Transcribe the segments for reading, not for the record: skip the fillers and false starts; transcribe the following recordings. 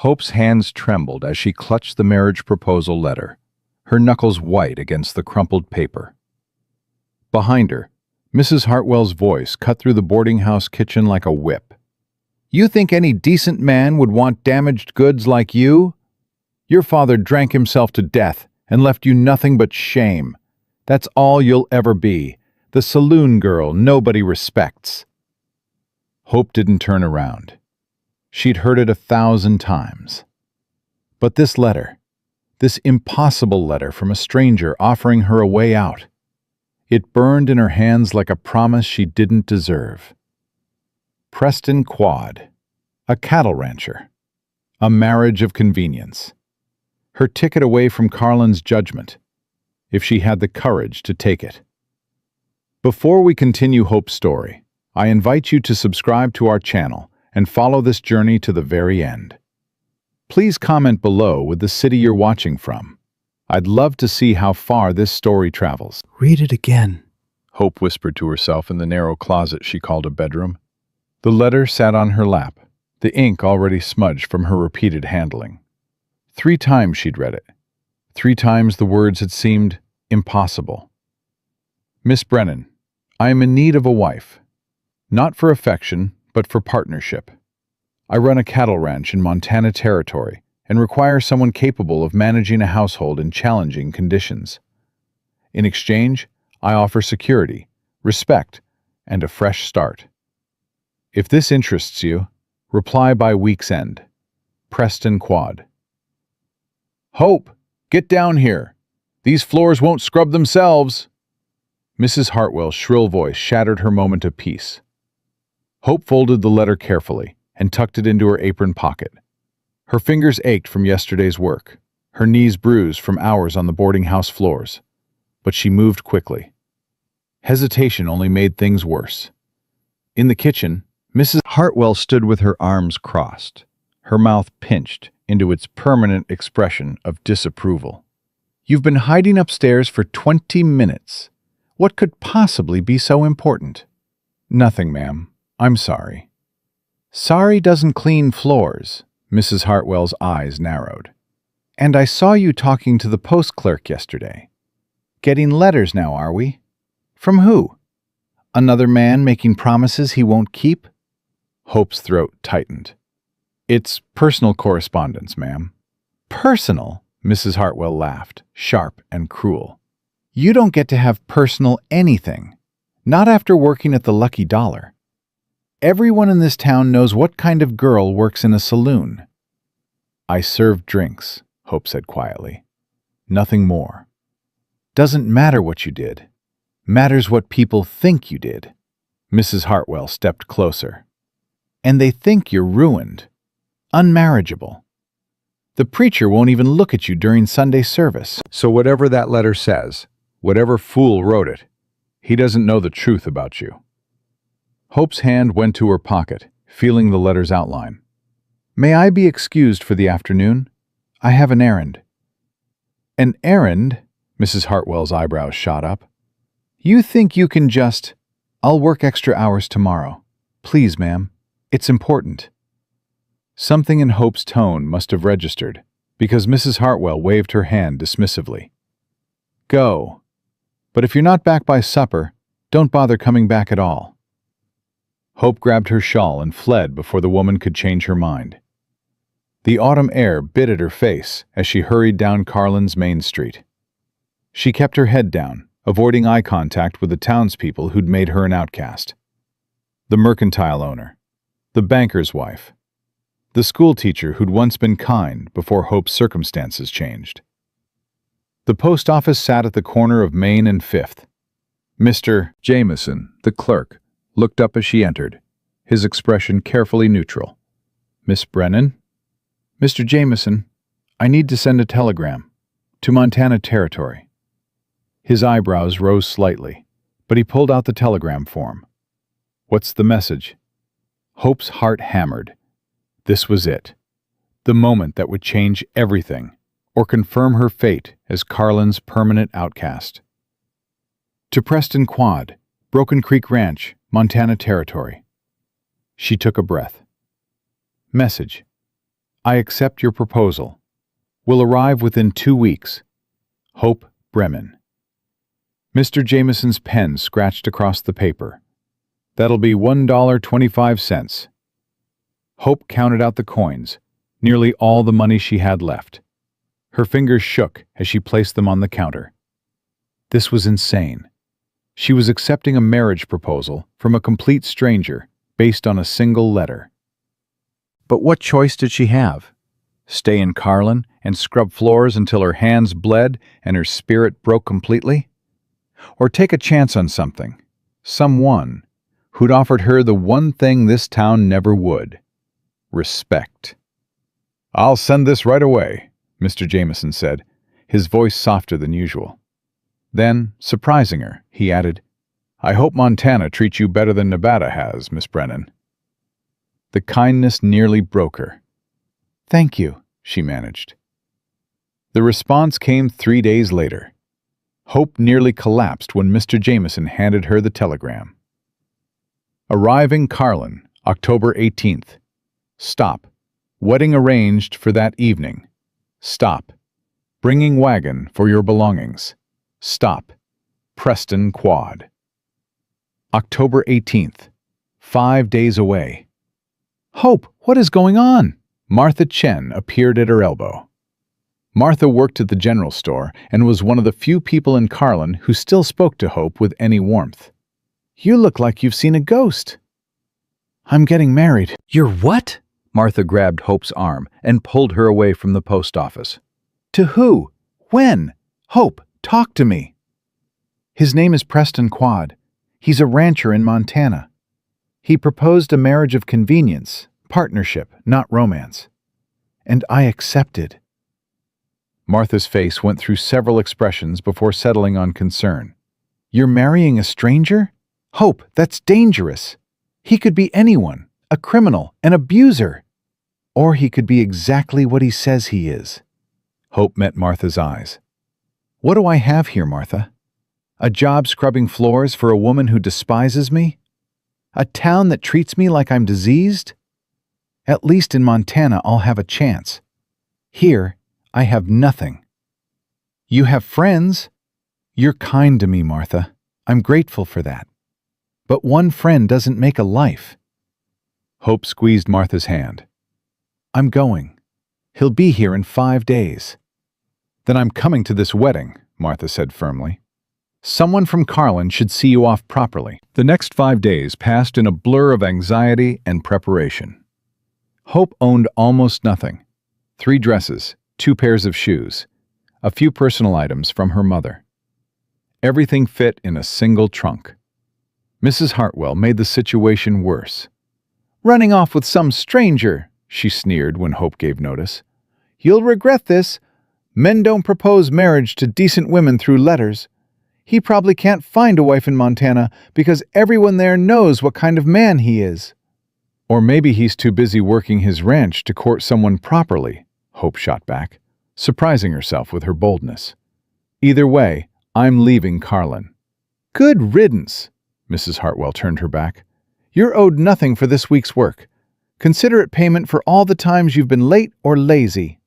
Hope's hands trembled as she clutched the marriage proposal letter, her knuckles white against the crumpled paper. Behind her, Mrs. Hartwell's voice cut through the boarding house kitchen like a whip. "You think any decent man would want damaged goods like you? Your father drank himself to death and left you nothing but shame. That's all you'll ever be, the saloon girl nobody respects." Hope didn't turn around. She'd heard it 1,000 times. But this letter, this impossible letter from a stranger offering her a way out, it burned in her hands like a promise she didn't deserve. Preston Quad, a cattle rancher, a marriage of convenience. Her ticket away from Carlin's judgment, if she had the courage to take it. Before we continue Hope's story, I invite you to subscribe to our channel and follow this journey to the very end. Please comment below with the city you're watching from. I'd love to see how far this story travels. "Read it again," Hope whispered to herself in the narrow closet she called a bedroom. The letter sat on her lap, the ink already smudged from her repeated handling. 3 times she'd read it. 3 times the words had seemed impossible. "Miss Brennan, I am in need of a wife. Not for affection, but for partnership. I run a cattle ranch in Montana Territory and require someone capable of managing a household in challenging conditions. In exchange, I offer security, respect, and a fresh start. If this interests you, reply by week's end. Preston Quad." "Hope, get down here. These floors won't scrub themselves." Mrs. Hartwell's shrill voice shattered her moment of peace. Hope folded the letter carefully and tucked it into her apron pocket. Her fingers ached from yesterday's work, her knees bruised from hours on the boarding house floors, but she moved quickly. Hesitation only made things worse. In the kitchen, Mrs. Hartwell stood with her arms crossed, her mouth pinched into its permanent expression of disapproval. "You've been hiding upstairs for 20 minutes. What could possibly be so important?" "Nothing, ma'am. I'm sorry." "Sorry doesn't clean floors." Mrs. Hartwell's eyes narrowed. "And I saw you talking to the post clerk yesterday. Getting letters now, are we? From who? Another man making promises he won't keep?" Hope's throat tightened. "It's personal correspondence, ma'am." "Personal?" Mrs. Hartwell laughed, sharp and cruel. "You don't get to have personal anything. Not after working at the Lucky Dollar. Everyone in this town knows what kind of girl works in a saloon." "I served drinks," Hope said quietly. "Nothing more." "Doesn't matter what you did. Matters what people think you did." Mrs. Hartwell stepped closer. "And they think you're ruined. Unmarriageable. The preacher won't even look at you during Sunday service." "So whatever that letter says, whatever fool wrote it, he doesn't know the truth about you." Hope's hand went to her pocket, feeling the letter's outline. "May I be excused for the afternoon? I have an errand." "An errand?" Mrs. Hartwell's eyebrows shot up. "You think you can just—" "I'll work extra hours tomorrow. Please, ma'am. It's important." Something in Hope's tone must have registered, because Mrs. Hartwell waved her hand dismissively. "Go. But if you're not back by supper, don't bother coming back at all." Hope grabbed her shawl and fled before the woman could change her mind. The autumn air bit at her face as she hurried down Carlin's Main Street. She kept her head down, avoiding eye contact with the townspeople who'd made her an outcast. The mercantile owner, the banker's wife, the schoolteacher who'd once been kind before Hope's circumstances changed. The post office sat at the corner of Main and Fifth. Mr. Jameson, the clerk, looked up as she entered, his expression carefully neutral. "Miss Brennan?" "Mr. Jameson, I need to send a telegram. To Montana Territory." His eyebrows rose slightly, but he pulled out the telegram form. "What's the message?" Hope's heart hammered. This was it. The moment that would change everything, or confirm her fate as Carlin's permanent outcast. "To Preston Quad, Broken Creek Ranch, Montana Territory." She took a breath. "Message. I accept your proposal. Will arrive within 2 weeks. Hope Bremen. Mr. Jameson's pen scratched across the paper. That'll be $1.25. Hope counted out the coins, nearly all the money she had left. Her fingers shook as she placed them on the counter. This was insane. She was accepting a marriage proposal from a complete stranger based on a single letter. But what choice did she have? Stay in Carlin and scrub floors until her hands bled and her spirit broke completely? Or take a chance on something, someone, who'd offered her the one thing this town never would: respect. "I'll send this right away," Mr. Jameson said, his voice softer than usual. Then, surprising her, he added, "I hope Montana treats you better than Nevada has, Miss Brennan." The kindness nearly broke her. "Thank you," she managed. The response came 3 days later. Hope nearly collapsed when Mr. Jameson handed her the telegram. Arriving Carlin, October 18th. Stop. Wedding arranged for that evening. Stop. Bringing wagon for your belongings. Stop. Preston Quad. October 18th. 5 days away. "Hope, what is going on?" Martha Chen appeared at her elbow. Martha worked at the general store and was one of the few people in Carlin who still spoke to Hope with any warmth. "You look like you've seen a ghost." "I'm getting married." "You're what?" Martha grabbed Hope's arm and pulled her away from the post office. "To who? When? Hope, talk to me." "His name is Preston Quad. He's a rancher in Montana. He proposed a marriage of convenience, partnership, not romance. And I accepted." Martha's face went through several expressions before settling on concern. "You're marrying a stranger? Hope, that's dangerous. He could be anyone, a criminal, an abuser. Or he could be exactly what he says he is." Hope met Martha's eyes. "What do I have here, Martha? A job scrubbing floors for a woman who despises me? A town that treats me like I'm diseased? At least in Montana I'll have a chance. Here, I have nothing." "You have friends. You're kind to me, Martha. I'm grateful for that. But one friend doesn't make a life." Hope squeezed Martha's hand. "I'm going. He'll be here in 5 days." "Then I'm coming to this wedding," Martha said firmly. "Someone from Carlin should see you off properly." The next 5 days passed in a blur of anxiety and preparation. Hope owned almost nothing. 3 dresses, 2 pairs of shoes, a few personal items from her mother. Everything fit in a single trunk. Mrs. Hartwell made the situation worse. "Running off with some stranger," she sneered when Hope gave notice. "You'll regret this. Men don't propose marriage to decent women through letters. He probably can't find a wife in Montana because everyone there knows what kind of man he is." "Or maybe he's too busy working his ranch to court someone properly," Hope shot back, surprising herself with her boldness. "Either way, I'm leaving Carlin." "Good riddance," Mrs. Hartwell turned her back. "You're owed nothing for this week's work. Consider it payment for all the times you've been late or lazy."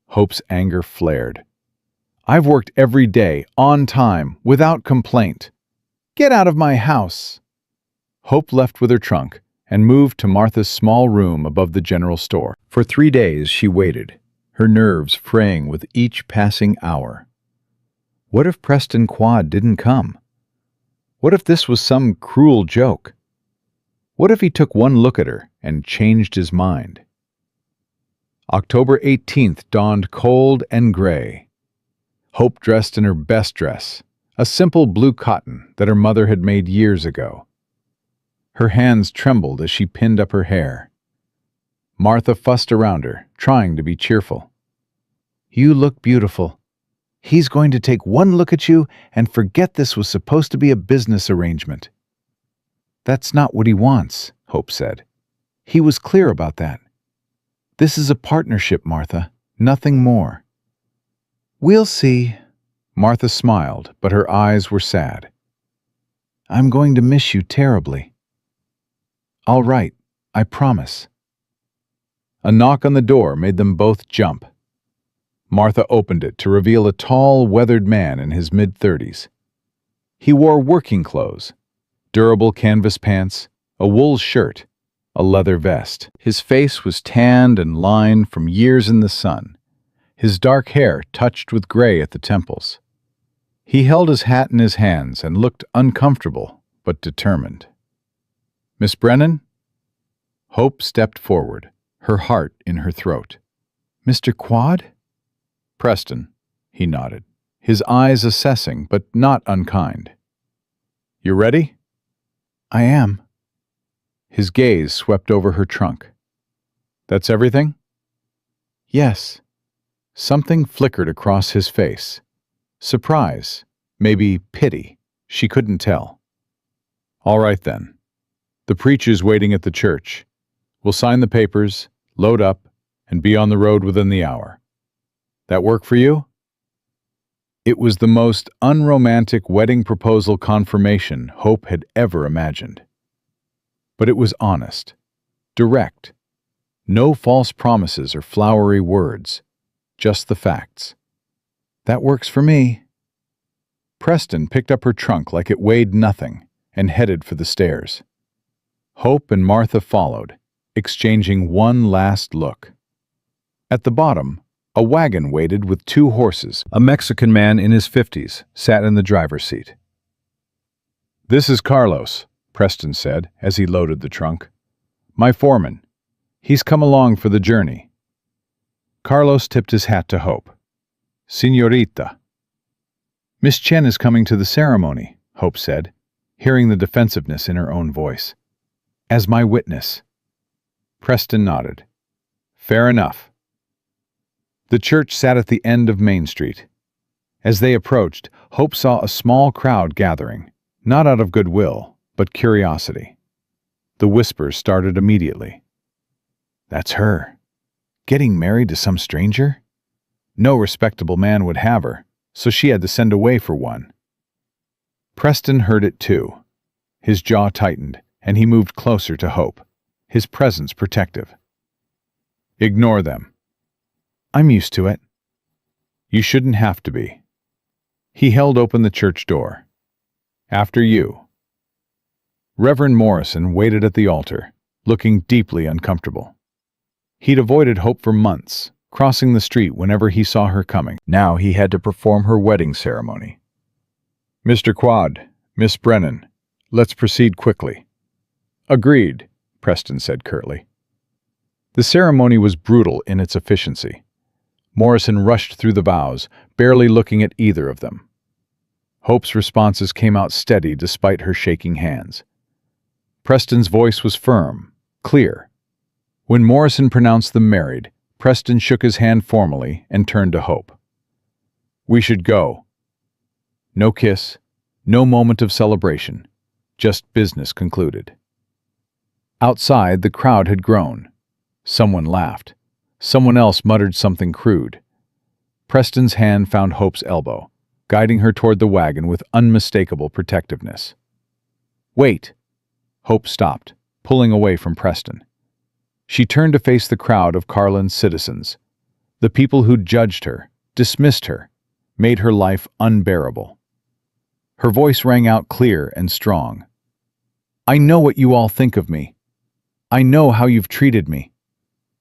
Hope's anger flared. "I've worked every day, on time, without complaint. Get out of my house." Hope left with her trunk and moved to Martha's small room above the general store. For 3 days she waited, her nerves fraying with each passing hour. What if Preston Quad didn't come? What if this was some cruel joke? What if he took one look at her and changed his mind? October 18th dawned cold and gray. Hope dressed in her best dress, a simple blue cotton that her mother had made years ago. Her hands trembled as she pinned up her hair. Martha fussed around her, trying to be cheerful. "You look beautiful. He's going to take one look at you and forget this was supposed to be a business arrangement." "That's not what he wants," Hope said. "He was clear about that. This is a partnership, Martha, nothing more." "We'll see." Martha smiled, but her eyes were sad. "I'm going to miss you terribly." "All right, I promise." A knock on the door made them both jump. Martha opened it to reveal a tall, weathered man in his mid-30s. He wore working clothes, durable canvas pants, a wool shirt, a leather vest. His face was tanned and lined from years in the sun, his dark hair touched with gray at the temples. He held his hat in his hands and looked uncomfortable but determined. "Miss Brennan?" Hope stepped forward, her heart in her throat. "Mr. Quad?" "Preston," he nodded, his eyes assessing but not unkind. "You ready?" "I am." His gaze swept over her trunk. "That's everything?" "Yes." Something flickered across his face. Surprise, maybe pity, she couldn't tell. "All right then. The preacher's waiting at the church. We'll sign the papers, load up, and be on the road within the hour. That work for you?" It was the most unromantic wedding proposal confirmation Hope had ever imagined. But it was honest, direct. No false promises or flowery words, just the facts. "That works for me." Preston picked up her trunk like it weighed nothing and headed for the stairs. Hope and Martha followed, exchanging one last look. At the bottom, a wagon waited with 2 horses. A Mexican man in his 50s sat in the driver's seat. "This is Carlos," Preston said as he loaded the trunk. "My foreman. He's come along for the journey." Carlos tipped his hat to Hope. "Señorita." "Miss Chen is coming to the ceremony," Hope said, hearing the defensiveness in her own voice. "As my witness." Preston nodded. "Fair enough." The church sat at the end of Main Street. As they approached, Hope saw a small crowd gathering, not out of goodwill, but curiosity. The whispers started immediately. "That's her. Getting married to some stranger? No respectable man would have her, so she had to send away for one." Preston heard it too. His jaw tightened, and he moved closer to Hope, his presence protective. "Ignore them." "I'm used to it." "You shouldn't have to be." He held open the church door. "After you." Reverend Morrison waited at the altar, looking deeply uncomfortable. He'd avoided Hope for months, crossing the street whenever he saw her coming. Now he had to perform her wedding ceremony. "Mr. Quad, Miss Brennan, let's proceed quickly." "Agreed," Preston said curtly. The ceremony was brutal in its efficiency. Morrison rushed through the vows, barely looking at either of them. Hope's responses came out steady despite her shaking hands. Preston's voice was firm, clear. When Morrison pronounced them married, Preston shook his hand formally and turned to Hope. "We should go." No kiss, no moment of celebration, just business concluded. Outside, the crowd had grown. Someone laughed. Someone else muttered something crude. Preston's hand found Hope's elbow, guiding her toward the wagon with unmistakable protectiveness. "Wait!" Hope stopped, pulling away from Preston. She turned to face the crowd of Carlin's citizens, the people who'd judged her, dismissed her, made her life unbearable. Her voice rang out clear and strong. "I know what you all think of me. I know how you've treated me.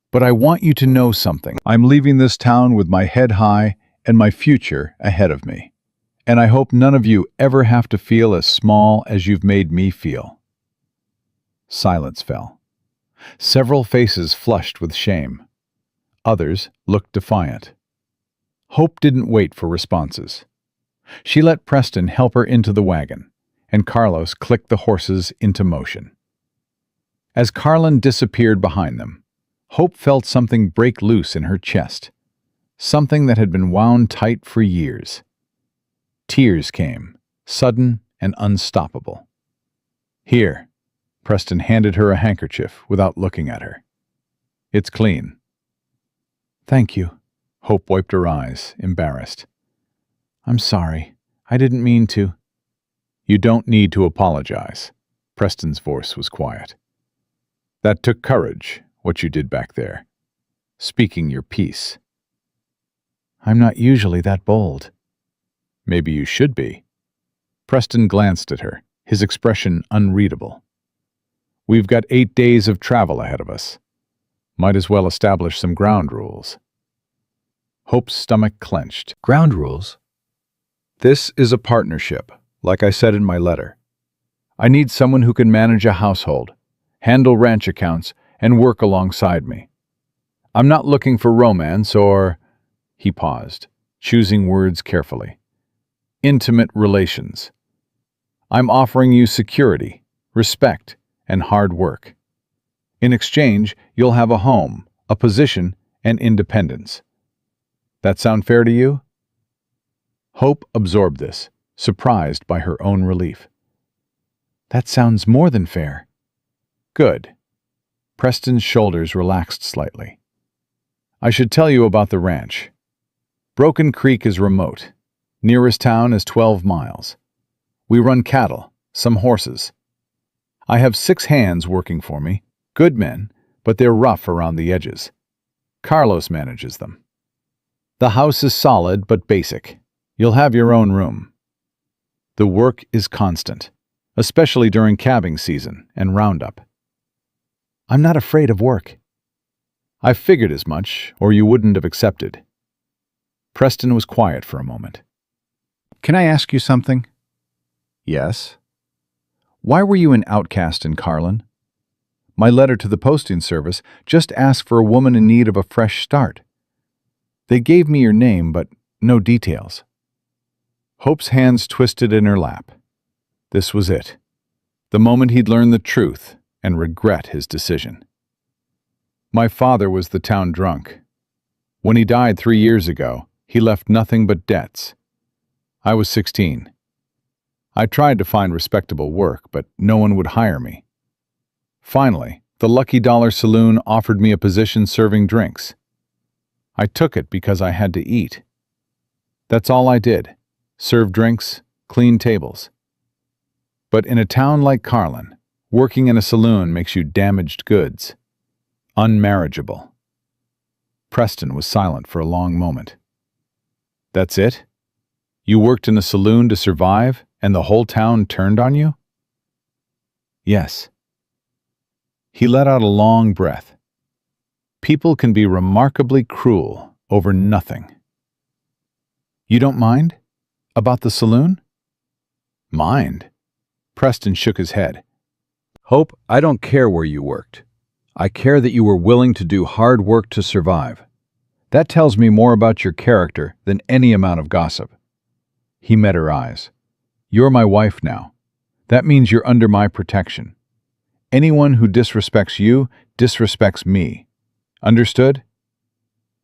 But I want you to know something. I'm leaving this town with my head high and my future ahead of me. And I hope none of you ever have to feel as small as you've made me feel." Silence fell. Several faces flushed with shame. Others looked defiant. Hope didn't wait for responses. She let Preston help her into the wagon, and Carlos clicked the horses into motion. As Carlin disappeared behind them, Hope felt something break loose in her chest, something that had been wound tight for years. Tears came, sudden and unstoppable. "Here." Preston handed her a handkerchief without looking at her. "It's clean." "Thank you." Hope wiped her eyes, embarrassed. "I'm sorry. I didn't mean to." "You don't need to apologize." Preston's voice was quiet. "That took courage, what you did back there. speaking your piece. I'm not usually that bold. Maybe you should be. Preston glanced at her, his expression unreadable. We've got 8 days of travel ahead of us. Might as well establish some ground rules. Hope's stomach clenched. Ground rules? This is a partnership, like I said in my letter. I need someone who can manage a household, handle ranch accounts, and work alongside me. I'm not looking for romance or... He paused, choosing words carefully. Intimate relations. I'm offering you security, respect, and hard work. In exchange, you'll have a home, a position, and independence. That sound fair to you? Hope absorbed this, surprised by her own relief. That sounds more than fair. Good. Preston's shoulders relaxed slightly. I should tell you about the ranch. Broken Creek is remote. Nearest town is 12 miles. We run cattle, some horses. I have 6 hands working for me, good men, but they're rough around the edges. Carlos manages them. The house is solid but basic. You'll have your own room. The work is constant, especially during calving season and roundup. I'm not afraid of work. I figured as much, or you wouldn't have accepted. Preston was quiet for a moment. Can I ask you something? Yes? Why were you an outcast in Carlin? My letter to the posting service just asked for a woman in need of a fresh start. They gave me your name, but no details. Hope's hands twisted in her lap. This was it. The moment he'd learn the truth and regret his decision. My father was the town drunk. When he died 3 years ago, he left nothing but debts. I was 16. I tried to find respectable work, but no one would hire me. Finally, the Lucky Dollar Saloon offered me a position serving drinks. I took it because I had to eat. That's all I did. Serve drinks, clean tables. But in a town like Carlin, working in a saloon makes you damaged goods. Unmarriageable. Preston was silent for a long moment. That's it? You worked in a saloon to survive, and the whole town turned on you? Yes. He let out a long breath. People can be remarkably cruel over nothing. You don't mind? About the saloon? Mind? Preston shook his head. Hope, I don't care where you worked. I care that you were willing to do hard work to survive. That tells me more about your character than any amount of gossip. He met her eyes. You're my wife now. That means you're under my protection. Anyone who disrespects you disrespects me. Understood?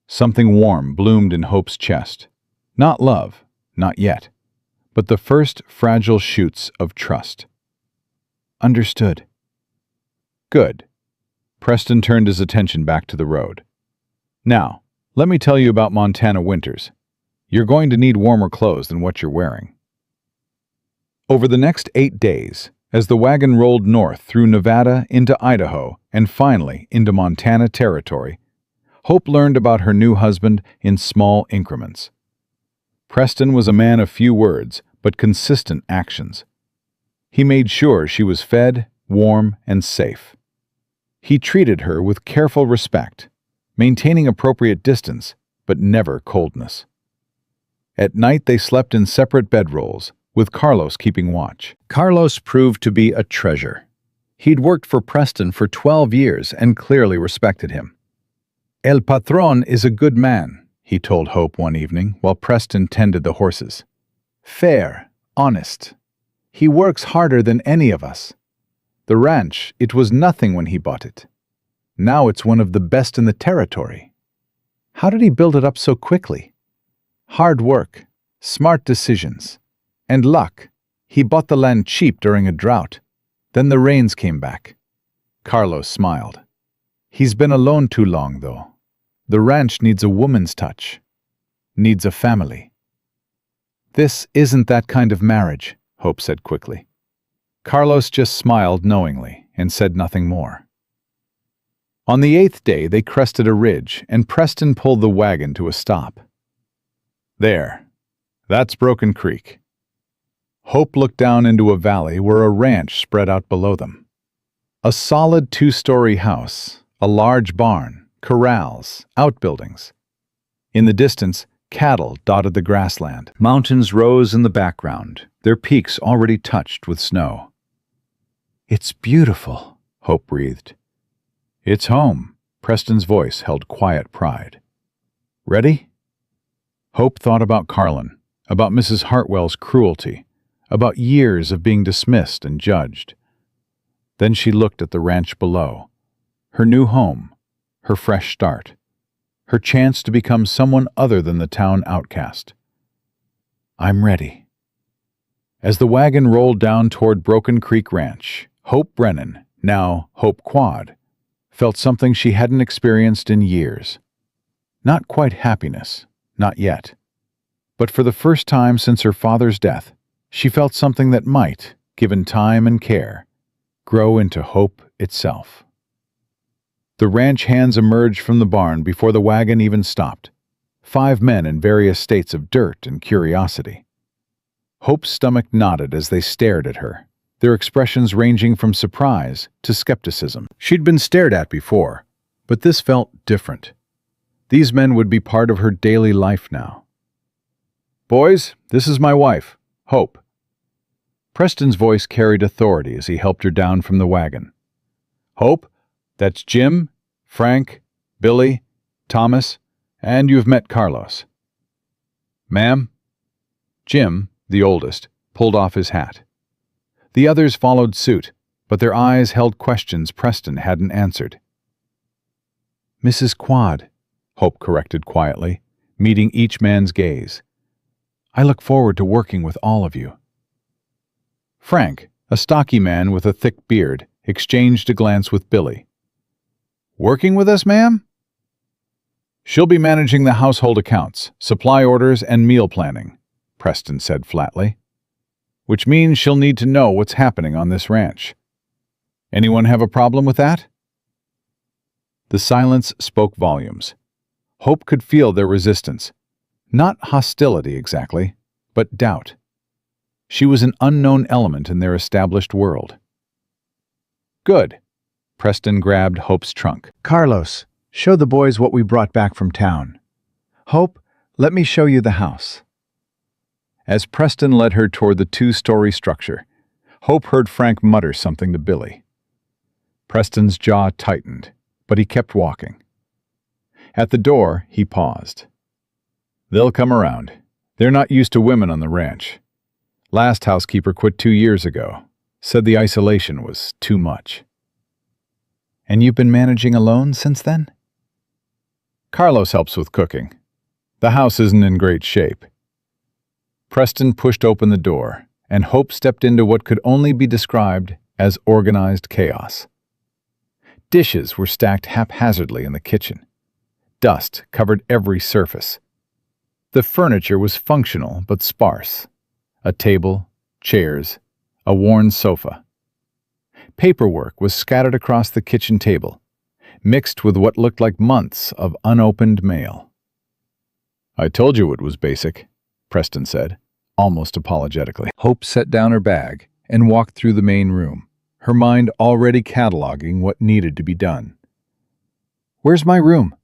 Something warm bloomed in Hope's chest. Not love, not yet, but the first fragile shoots of trust. Understood. Good. Preston turned his attention back to the road. Now, let me tell you about Montana winters. You're going to need warmer clothes than what you're wearing. Over the next 8 days, as the wagon rolled north through Nevada into Idaho and finally into Montana territory, Hope learned about her new husband in small increments. Preston was a man of few words, but consistent actions. He made sure she was fed, warm, and safe. He treated her with careful respect, maintaining appropriate distance, but never coldness. At night they slept in separate bedrolls, with Carlos keeping watch. Carlos proved to be a treasure. He'd worked for Preston for 12 years and clearly respected him. El Patron is a good man, he told Hope one evening while Preston tended the horses. Fair, honest. He works harder than any of us. The ranch, it was nothing when he bought it. Now it's one of the best in the territory. How did he build it up so quickly? Hard work, smart decisions, and luck. He bought the land cheap during a drought. Then the rains came back. Carlos smiled. He's been alone too long, though. The ranch needs a woman's touch. Needs a family. This isn't that kind of marriage, Hope said quickly. Carlos just smiled knowingly and said nothing more. On the 8th day, they crested a ridge, and Preston pulled the wagon to a stop. There. That's Broken Creek. Hope looked down into a valley where a ranch spread out below them. A solid 2-story house, a large barn, corrals, outbuildings. In the distance, cattle dotted the grassland. Mountains rose in the background, their peaks already touched with snow. "It's beautiful," Hope breathed. "It's home," Preston's voice held quiet pride. "Ready?" Hope thought about Carlin, about Mrs. Hartwell's cruelty, about years of being dismissed and judged. Then she looked at the ranch below, her new home, her fresh start, her chance to become someone other than the town outcast. "I'm ready." As the wagon rolled down toward Broken Creek Ranch, Hope Brennan, now Hope Quad, felt something she hadn't experienced in years. Not quite happiness, not yet. But for the first time since her father's death, she felt something that might, given time and care, grow into hope itself. The ranch hands emerged from the barn before the wagon even stopped. 5 men in various states of dirt and curiosity. Hope's stomach knotted as they stared at her, their expressions ranging from surprise to skepticism. She'd been stared at before, but this felt different. These men would be part of her daily life now. "Boys, this is my wife, Hope." Preston's voice carried authority as he helped her down from the wagon. "Hope, that's Jim, Frank, Billy, Thomas, and you've met Carlos." "Ma'am?" Jim, the oldest, pulled off his hat. The others followed suit, but their eyes held questions Preston hadn't answered. "Mrs. Quad," Hope corrected quietly, meeting each man's gaze. "I look forward to working with all of you." Frank, a stocky man with a thick beard, exchanged a glance with Billy. "Working with us, ma'am?" "She'll be managing the household accounts, supply orders, and meal planning," Preston said flatly. "Which means she'll need to know what's happening on this ranch. Anyone have a problem with that?" The silence spoke volumes. Hope could feel their resistance. Not hostility exactly, but doubt. She was an unknown element in their established world. "Good." Preston grabbed Hope's trunk. "Carlos, show the boys what we brought back from town. Hope, let me show you the house." As Preston led her toward the 2-story structure, Hope heard Frank mutter something to Billy. Preston's jaw tightened, but he kept walking. At the door, he paused. "They'll come around. They're not used to women on the ranch. Last housekeeper quit 2 years ago. Said the isolation was too much." "And you've been managing alone since then?" "Carlos helps with cooking. The house isn't in great shape." Preston pushed open the door, and Hope stepped into what could only be described as organized chaos. Dishes were stacked haphazardly in the kitchen. Dust covered every surface. The furniture was functional but sparse. A table, chairs, a worn sofa. Paperwork was scattered across the kitchen table, mixed with what looked like months of unopened mail. "I told you it was basic," Preston said, almost apologetically. Hope set down her bag and walked through the main room, her mind already cataloging what needed to be done. "Where's my room?"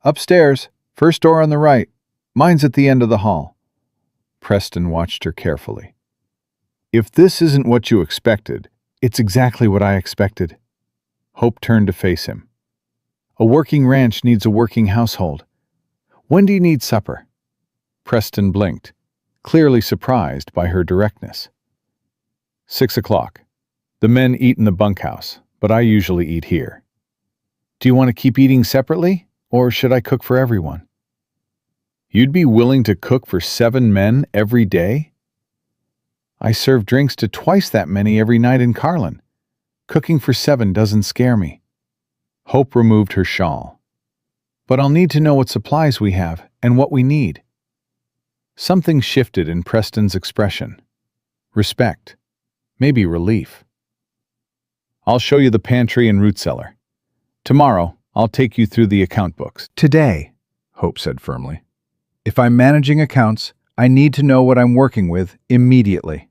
"Upstairs, first door on the right. Mine's at the end of the hall." Preston watched her carefully. "If this isn't what you expected, it's exactly what I expected." Hope turned to face him. "A working ranch needs a working household. When do you need supper?" Preston blinked, clearly surprised by her directness. 6 o'clock. The men eat in the bunkhouse, but I usually eat here. Do you want to keep eating separately, or should I cook for everyone?" "You'd be willing to cook for 7 men every day?" "I serve drinks to twice that many every night in Carlin. Cooking for 7 doesn't scare me." Hope removed her shawl. "But I'll need to know what supplies we have and what we need." Something shifted in Preston's expression. Respect. Maybe relief. "I'll show you the pantry and root cellar. Tomorrow, I'll take you through the account books. Today, Hope said firmly. If I'm managing accounts, I need to know what I'm working with immediately.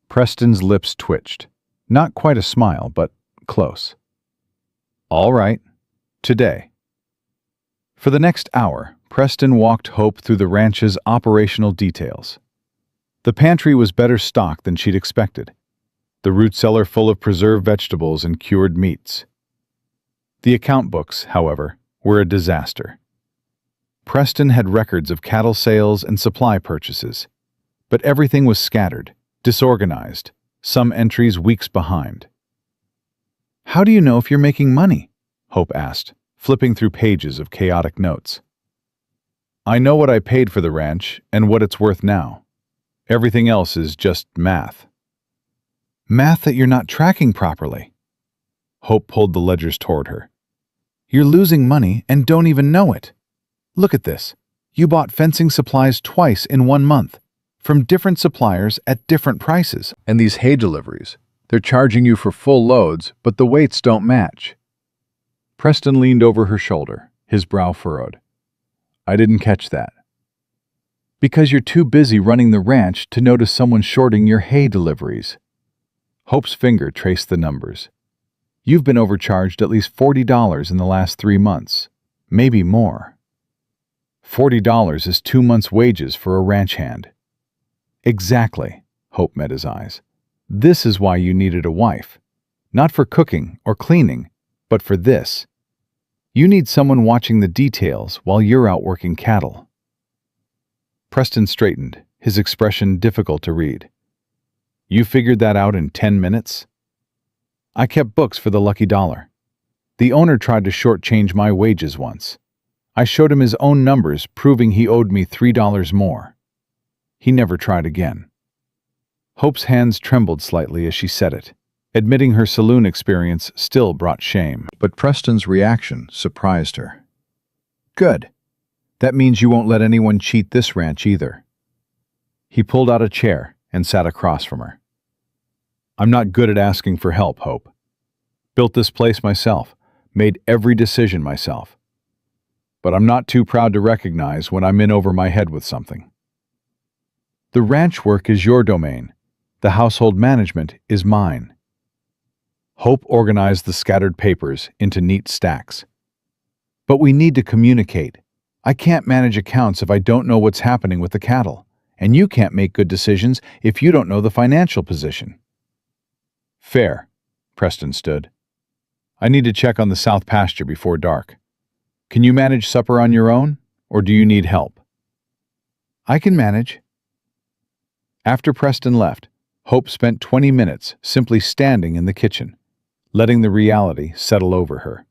Preston's lips twitched. Not quite a smile, but close. All right, today. For the next hour, Preston walked Hope through the ranch's operational details. The pantry was better stocked than she'd expected. The root cellar full of preserved vegetables and cured meats. The account books, however, were a disaster. Preston had records of cattle sales and supply purchases, but everything was scattered, disorganized, some entries weeks behind. "How do you know if you're making money?" Hope asked, flipping through pages of chaotic notes. "I know what I paid for the ranch and what it's worth now. Everything else is just math." "Math that you're not tracking properly." Hope pulled the ledgers toward her. "You're losing money and don't even know it. Look at this. You bought fencing supplies twice in 1 month, from different suppliers at different prices. And these hay deliveries, they're charging you for full loads, but the weights don't match." Preston leaned over her shoulder, his brow furrowed. "I didn't catch that." "Because you're too busy running the ranch to notice someone shorting your hay deliveries." Hope's finger traced the numbers. "You've been overcharged at least $40 in the last 3 months, maybe more. $40 is 2 months' wages for a ranch hand." "Exactly," Hope met his eyes. "This is why you needed a wife. Not for cooking or cleaning, but for this. You need someone watching the details while you're out working cattle." Preston straightened, his expression difficult to read. "You figured that out in 10 minutes? I kept books for the lucky dollar. The owner tried to shortchange my wages once. I showed him his own numbers, proving he owed me $3 more. He never tried again." Hope's hands trembled slightly as she said it. Admitting her saloon experience still brought shame. But Preston's reaction surprised her. "Good. That means you won't let anyone cheat this ranch either." He pulled out a chair and sat across from her. "I'm not good at asking for help, Hope. Built this place myself, made every decision myself. But I'm not too proud to recognize when I'm in over my head with something. The ranch work is your domain. The household management is mine." Hope organized the scattered papers into neat stacks. "But we need to communicate. I can't manage accounts if I don't know what's happening with the cattle, and you can't make good decisions if you don't know the financial position." "Fair," Preston stood. "I need to check on the south pasture before dark. Can you manage supper on your own, or do you need help?" "I can manage." After Preston left, Hope spent 20 minutes simply standing in the kitchen, letting the reality settle over her.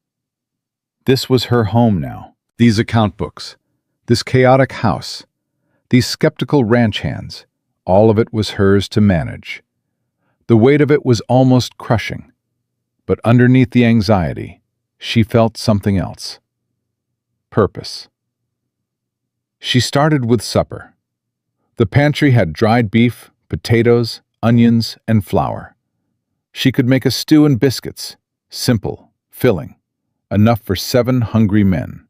This was her home now. These account books, this chaotic house, these skeptical ranch hands, all of it was hers to manage. The weight of it was almost crushing, but underneath the anxiety, she felt something else. Purpose. She started with supper. The pantry had dried beef, potatoes, onions, and flour. She could make a stew and biscuits, simple, filling, enough for 7 hungry men.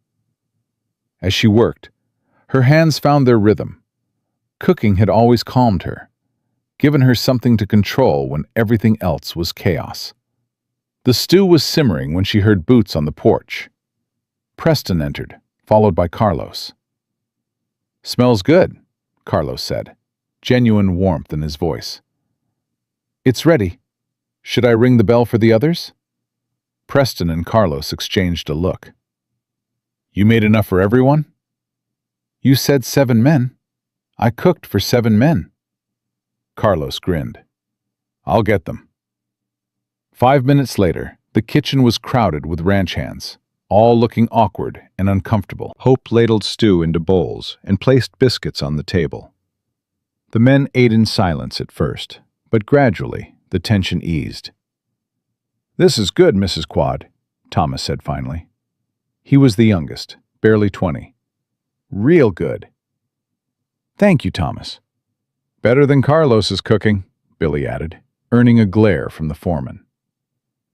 As she worked, her hands found their rhythm. Cooking had always calmed her, given her something to control when everything else was chaos. The stew was simmering when she heard boots on the porch. Preston entered, followed by Carlos. "Smells good," Carlos said, genuine warmth in his voice. "It's ready. Should I ring the bell for the others?" Preston and Carlos exchanged a look. "You made enough for everyone?" "You said 7 men. I cooked for 7 men." Carlos grinned. "I'll get them." 5 minutes later, the kitchen was crowded with ranch hands, all looking awkward and uncomfortable. Hope ladled stew into bowls and placed biscuits on the table. The men ate in silence at first, but gradually the tension eased. "This is good, Mrs. Quad," Thomas said finally. He was the youngest, barely 20. "Real good." "Thank you, Thomas." "Better than Carlos's cooking," Billy added, earning a glare from the foreman.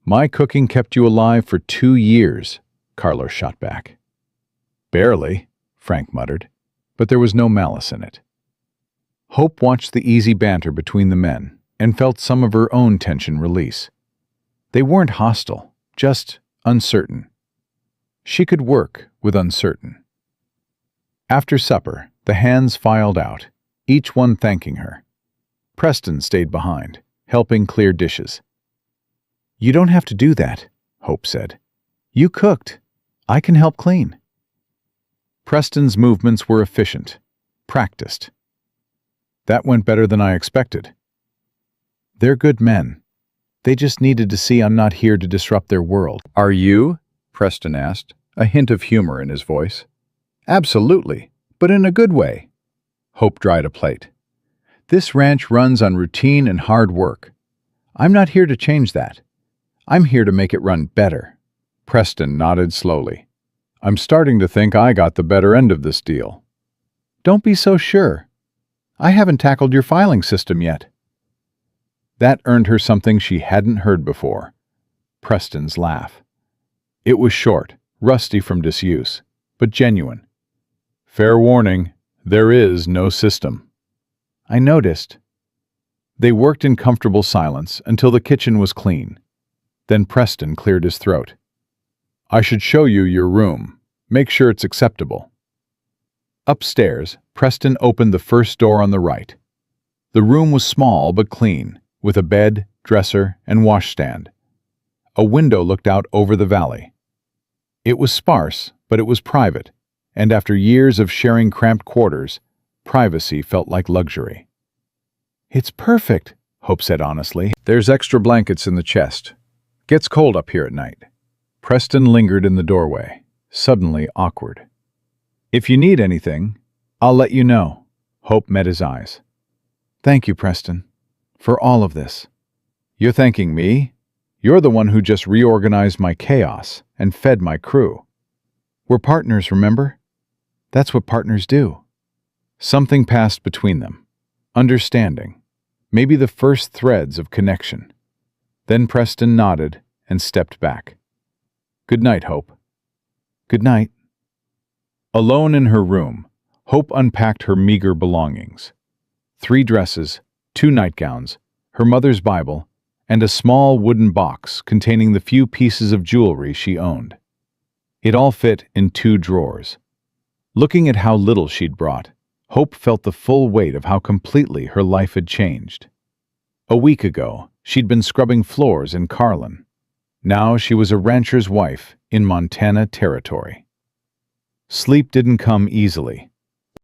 My cooking kept you alive for 2 years, Carlos shot back. Barely, Frank muttered, but there was no malice in it. Hope watched the easy banter between the men and felt some of her own tension release. They weren't hostile, just uncertain. She could work with uncertain. After supper, the hands filed out, each one thanking her. Preston stayed behind, helping clear dishes. "You don't have to do that," Hope said. "You cooked. I can help clean." Preston's movements were efficient, practiced. "That went better than I expected." "They're good men. They just needed to see I'm not here to disrupt their world." "Are you?" Preston asked, a hint of humor in his voice. "Absolutely, but in a good way." Hope dried a plate. "This ranch runs on routine and hard work. I'm not here to change that. I'm here to make it run better." Preston nodded slowly. "I'm starting to think I got the better end of this deal." "Don't be so sure. I haven't tackled your filing system yet." That earned her something she hadn't heard before. Preston's laugh. It was short, rusty from disuse, but genuine. "Fair warning, there is no system." "I noticed." They worked in comfortable silence until the kitchen was clean. Then Preston cleared his throat. "I should show you your room. Make sure it's acceptable." Upstairs, Preston opened the first door on the right. The room was small but clean, with a bed, dresser, and washstand. A window looked out over the valley. It was sparse, but it was private, and after years of sharing cramped quarters, privacy felt like luxury. "It's perfect," Hope said honestly. "There's extra blankets in the chest. Gets cold up here at night." Preston lingered in the doorway, suddenly awkward. "If you need anything, I'll let you know." Hope met his eyes. "Thank you, Preston, for all of this." "You're thanking me? You're the one who just reorganized my chaos and fed my crew." "We're partners, remember? That's what partners do." Something passed between them. Understanding. Maybe the first threads of connection. Then Preston nodded and stepped back. "Good night, Hope." "Good night." Alone in her room, Hope unpacked her meager belongings. 3 dresses, 2 nightgowns, her mother's Bible, and a small wooden box containing the few pieces of jewelry she owned. It all fit in 2 drawers. Looking at how little she'd brought, Hope felt the full weight of how completely her life had changed. A week ago, she'd been scrubbing floors in Carlin. Now she was a rancher's wife in Montana territory. Sleep didn't come easily.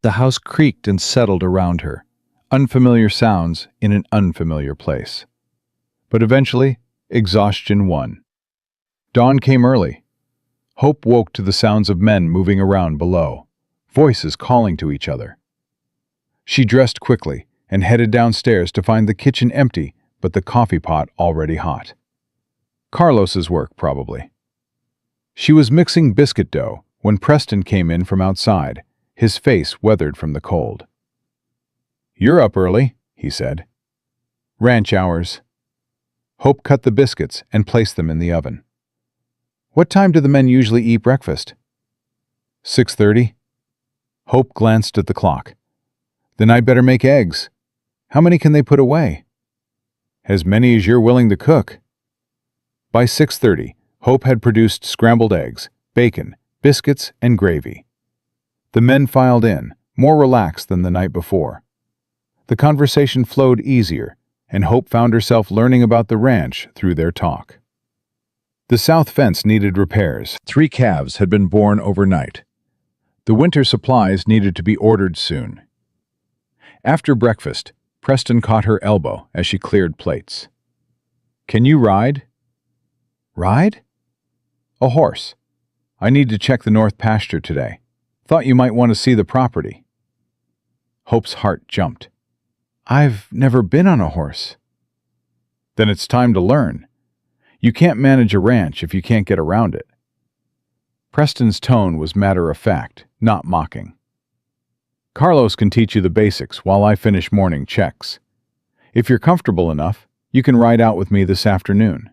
The house creaked and settled around her, unfamiliar sounds in an unfamiliar place. But eventually, exhaustion won. Dawn came early. Hope woke to the sounds of men moving around below, voices calling to each other. She dressed quickly and headed downstairs to find the kitchen empty but the coffee pot already hot. Carlos's work, probably. She was mixing biscuit dough when Preston came in from outside, his face weathered from the cold. "You're up early," he said. "Ranch hours." Hope cut the biscuits and placed them in the oven. "What time do the men usually eat breakfast?" 6:30. Hope glanced at the clock. "Then I'd better make eggs. How many can they put away?" "As many as you're willing to cook." By 6:30, Hope had produced scrambled eggs, bacon, biscuits, and gravy. The men filed in, more relaxed than the night before. The conversation flowed easier, and Hope found herself learning about the ranch through their talk. The south fence needed repairs. 3 calves had been born overnight. The winter supplies needed to be ordered soon. After breakfast, Preston caught her elbow as she cleared plates. "Can you ride?" "Ride?" "A horse. I need to check the north pasture today. Thought you might want to see the property." Hope's heart jumped. "I've never been on a horse." "Then it's time to learn. You can't manage a ranch if you can't get around it." Preston's tone was matter-of-fact, not mocking. "Carlos can teach you the basics while I finish morning checks. If you're comfortable enough, you can ride out with me this afternoon."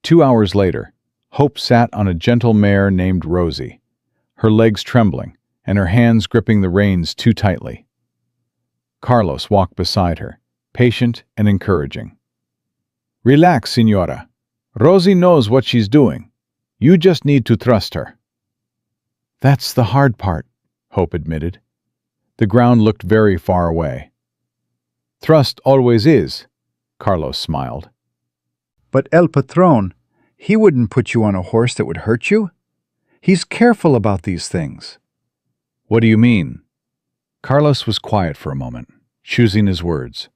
2 hours later, Hope sat on a gentle mare named Rosie, her legs trembling and her hands gripping the reins too tightly. Carlos walked beside her, patient and encouraging. "Relax, Señora. Rosie knows what she's doing. You just need to trust her." "That's the hard part," Hope admitted. The ground looked very far away. "Trust always is," Carlos smiled. "But El Patron, he wouldn't put you on a horse that would hurt you. He's careful about these things." "What do you mean?" Carlos was quiet for a moment, choosing his words.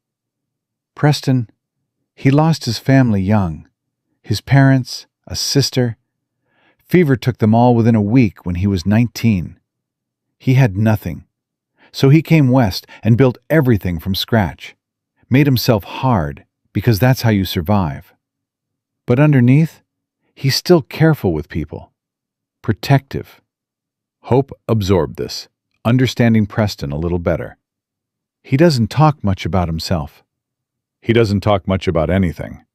"Preston, he lost his family young. His parents, a sister. Fever took them all within a week when he was 19. He had nothing. So he came west and built everything from scratch. Made himself hard, because that's how you survive. But underneath, he's still careful with people. Protective." Hope absorbed this, understanding Preston a little better. "He doesn't talk much about himself." He doesn't talk much about anything,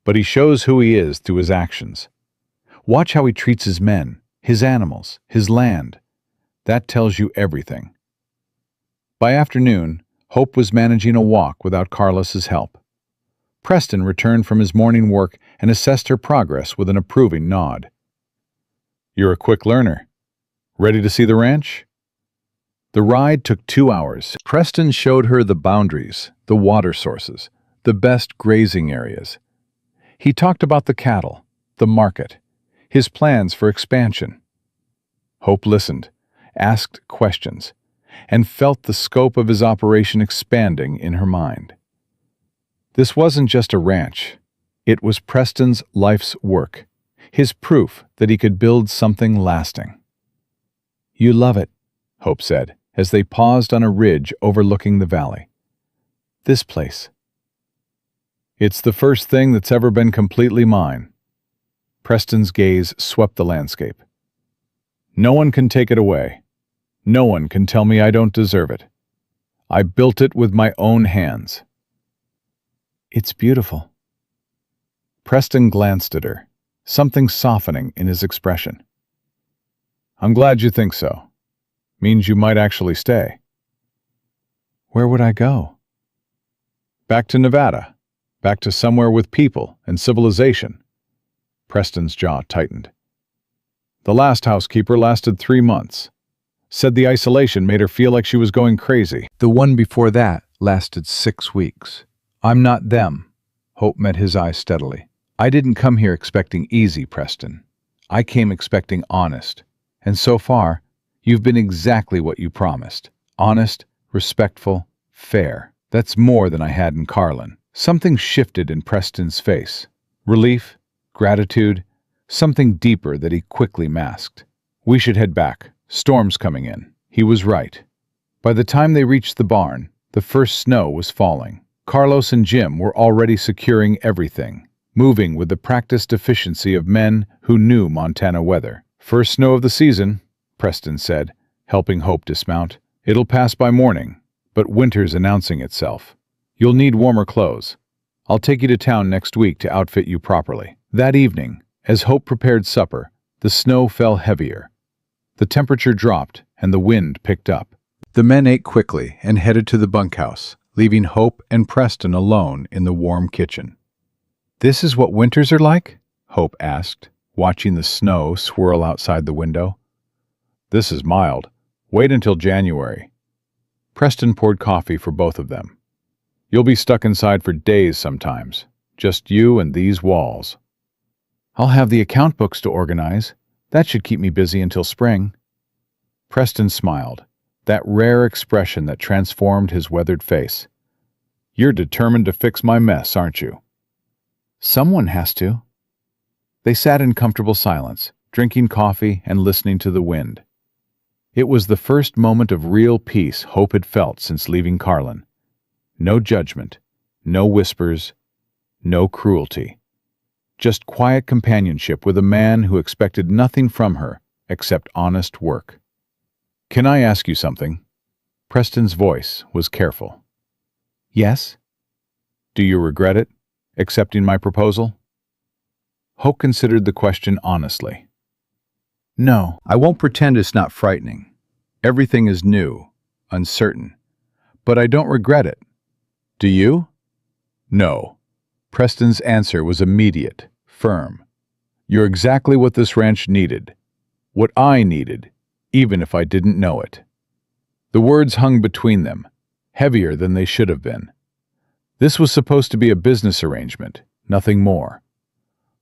but he shows who he is through his actions. Watch how he treats his men, his animals, his land. That tells you everything. By afternoon, Hope was managing a walk without Carlos's help. Preston returned from his morning work and assessed her progress with an approving nod. "You're a quick learner. Ready to see the ranch?" The ride took 2 hours. Preston showed her the boundaries, the water sources, the best grazing areas. He talked about the cattle, the market, his plans for expansion. Hope listened, asked questions, and felt the scope of his operation expanding in her mind. This wasn't just a ranch. It was Preston's life's work, his proof that he could build something lasting. "You love it," Hope said, as they paused on a ridge overlooking the valley. "This place." "It's the first thing that's ever been completely mine." Preston's gaze swept the landscape. "No one can take it away. No one can tell me I don't deserve it. I built it with my own hands." "It's beautiful." Preston glanced at her, something softening in his expression. "I'm glad you think so. Means you might actually stay." "Where would I go?" "Back to Nevada. Back to somewhere with people and civilization." Preston's jaw tightened. "The last housekeeper lasted 3 months. Said the isolation made her feel like she was going crazy. The one before that lasted 6 weeks. I'm not them." Hope met his eyes steadily. "I didn't come here expecting easy, Preston. I came expecting honest. And so far, you've been exactly what you promised. Honest, respectful, fair. That's more than I had in Carlin." Something shifted in Preston's face. Relief, gratitude, something deeper that he quickly masked. "We should head back. Storm's coming in." He was right. By the time they reached the barn, the first snow was falling. Carlos and Jim were already securing everything, moving with the practiced efficiency of men who knew Montana weather. "First snow of the season," Preston said, helping Hope dismount. "It'll pass by morning, but winter's announcing itself. You'll need warmer clothes. I'll take you to town next week to outfit you properly." That evening, as Hope prepared supper, the snow fell heavier. The temperature dropped and the wind picked up. The men ate quickly and headed to the bunkhouse, leaving Hope and Preston alone in the warm kitchen. "This is what winters are like?" Hope asked, watching the snow swirl outside the window. "This is mild. Wait until January." Preston poured coffee for both of them. "You'll be stuck inside for days sometimes. Just you and these walls." "I'll have the account books to organize. That should keep me busy until spring." Preston smiled, that rare expression that transformed his weathered face. "You're determined to fix my mess, aren't you?" "Someone has to." They sat in comfortable silence, drinking coffee and listening to the wind. It was the first moment of real peace Hope had felt since leaving Carlin. No judgment, no whispers, no cruelty. Just quiet companionship with a man who expected nothing from her except honest work. "Can I ask you something?" Preston's voice was careful. "Yes?" "Do you regret it, accepting my proposal?" Hope considered the question honestly. No, I won't pretend it's not frightening. Everything is new, uncertain. But I don't regret it. Do you? No. Preston's answer was immediate, firm. You're exactly what this ranch needed. What I needed, even if I didn't know it. The words hung between them, heavier than they should have been. This was supposed to be a business arrangement, nothing more.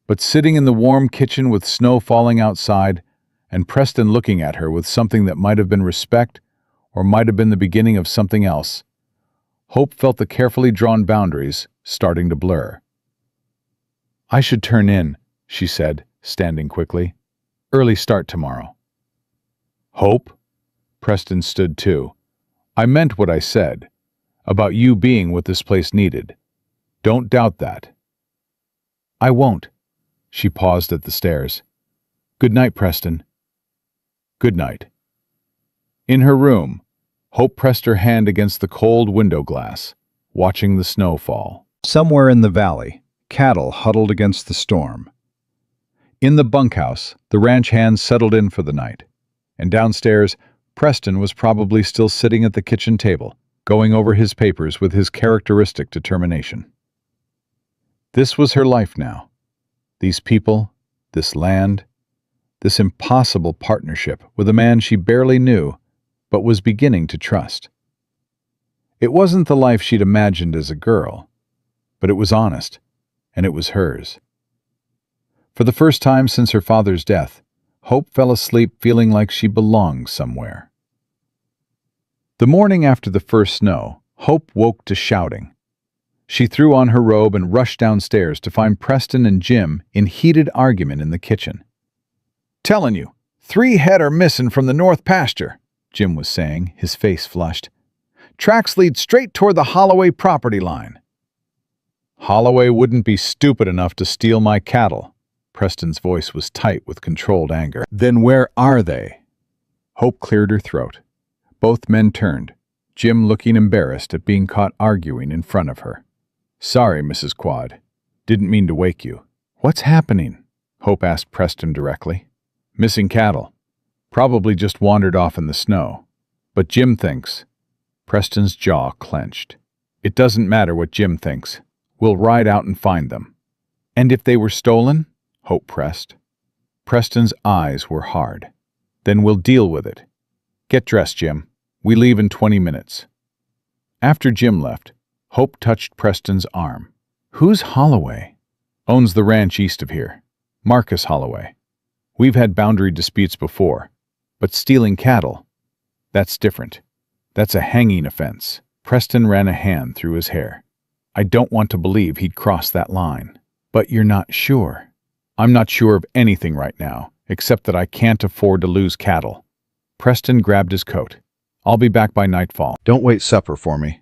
But sitting in the warm kitchen with snow falling outside, and Preston looking at her with something that might have been respect or might have been the beginning of something else, Hope felt the carefully drawn boundaries starting to blur. I should turn in, she said, standing quickly. Early start tomorrow. Hope? Preston stood too. I meant what I said, about you being what this place needed. Don't doubt that. I won't. She paused at the stairs. Good night, Preston. Good night. In her room, Hope pressed her hand against the cold window glass, watching the snow fall. Somewhere in the valley, cattle huddled against the storm. In the bunkhouse, the ranch hands settled in for the night, and downstairs, Preston was probably still sitting at the kitchen table, going over his papers with his characteristic determination. This was her life now. These people, this land, this impossible partnership with a man she barely knew, but was beginning to trust. It wasn't the life she'd imagined as a girl, but it was honest, and it was hers. For the first time since her father's death, Hope fell asleep feeling like she belonged somewhere. The morning after the first snow, Hope woke to shouting. She threw on her robe and rushed downstairs to find Preston and Jim in heated argument in the kitchen. Telling you, 3 head are missing from the north pasture, Jim was saying, his face flushed. Tracks lead straight toward the Holloway property line. Holloway wouldn't be stupid enough to steal my cattle. Preston's voice was tight with controlled anger. Then where are they? Hope cleared her throat. Both men turned, Jim looking embarrassed at being caught arguing in front of her. Sorry, Mrs. Quad. Didn't mean to wake you. What's happening? Hope asked Preston directly. Missing cattle. Probably just wandered off in the snow. But Jim thinks. Preston's jaw clenched. It doesn't matter what Jim thinks. We'll ride out and find them. And if they were stolen? Hope pressed. Preston's eyes were hard. Then we'll deal with it. Get dressed, Jim. We leave in 20 minutes. After Jim left, Hope touched Preston's arm. Who's Holloway? Owns the ranch east of here. Marcus Holloway. We've had boundary disputes before, but stealing cattle, that's different. That's a hanging offense. Preston ran a hand through his hair. I don't want to believe he'd crossed that line. But you're not sure. I'm not sure of anything right now, except that I can't afford to lose cattle. Preston grabbed his coat. I'll be back by nightfall. Don't wait supper for me.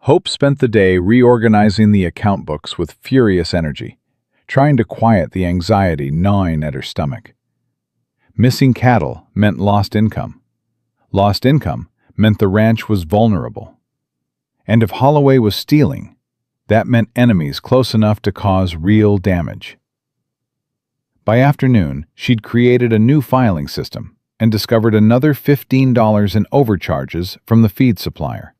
Hope spent the day reorganizing the account books with furious energy, trying to quiet the anxiety gnawing at her stomach. Missing cattle meant lost income. Lost income meant the ranch was vulnerable. And if Holloway was stealing, that meant enemies close enough to cause real damage. By afternoon, she'd created a new filing system and discovered another $15 in overcharges from the feed supplier.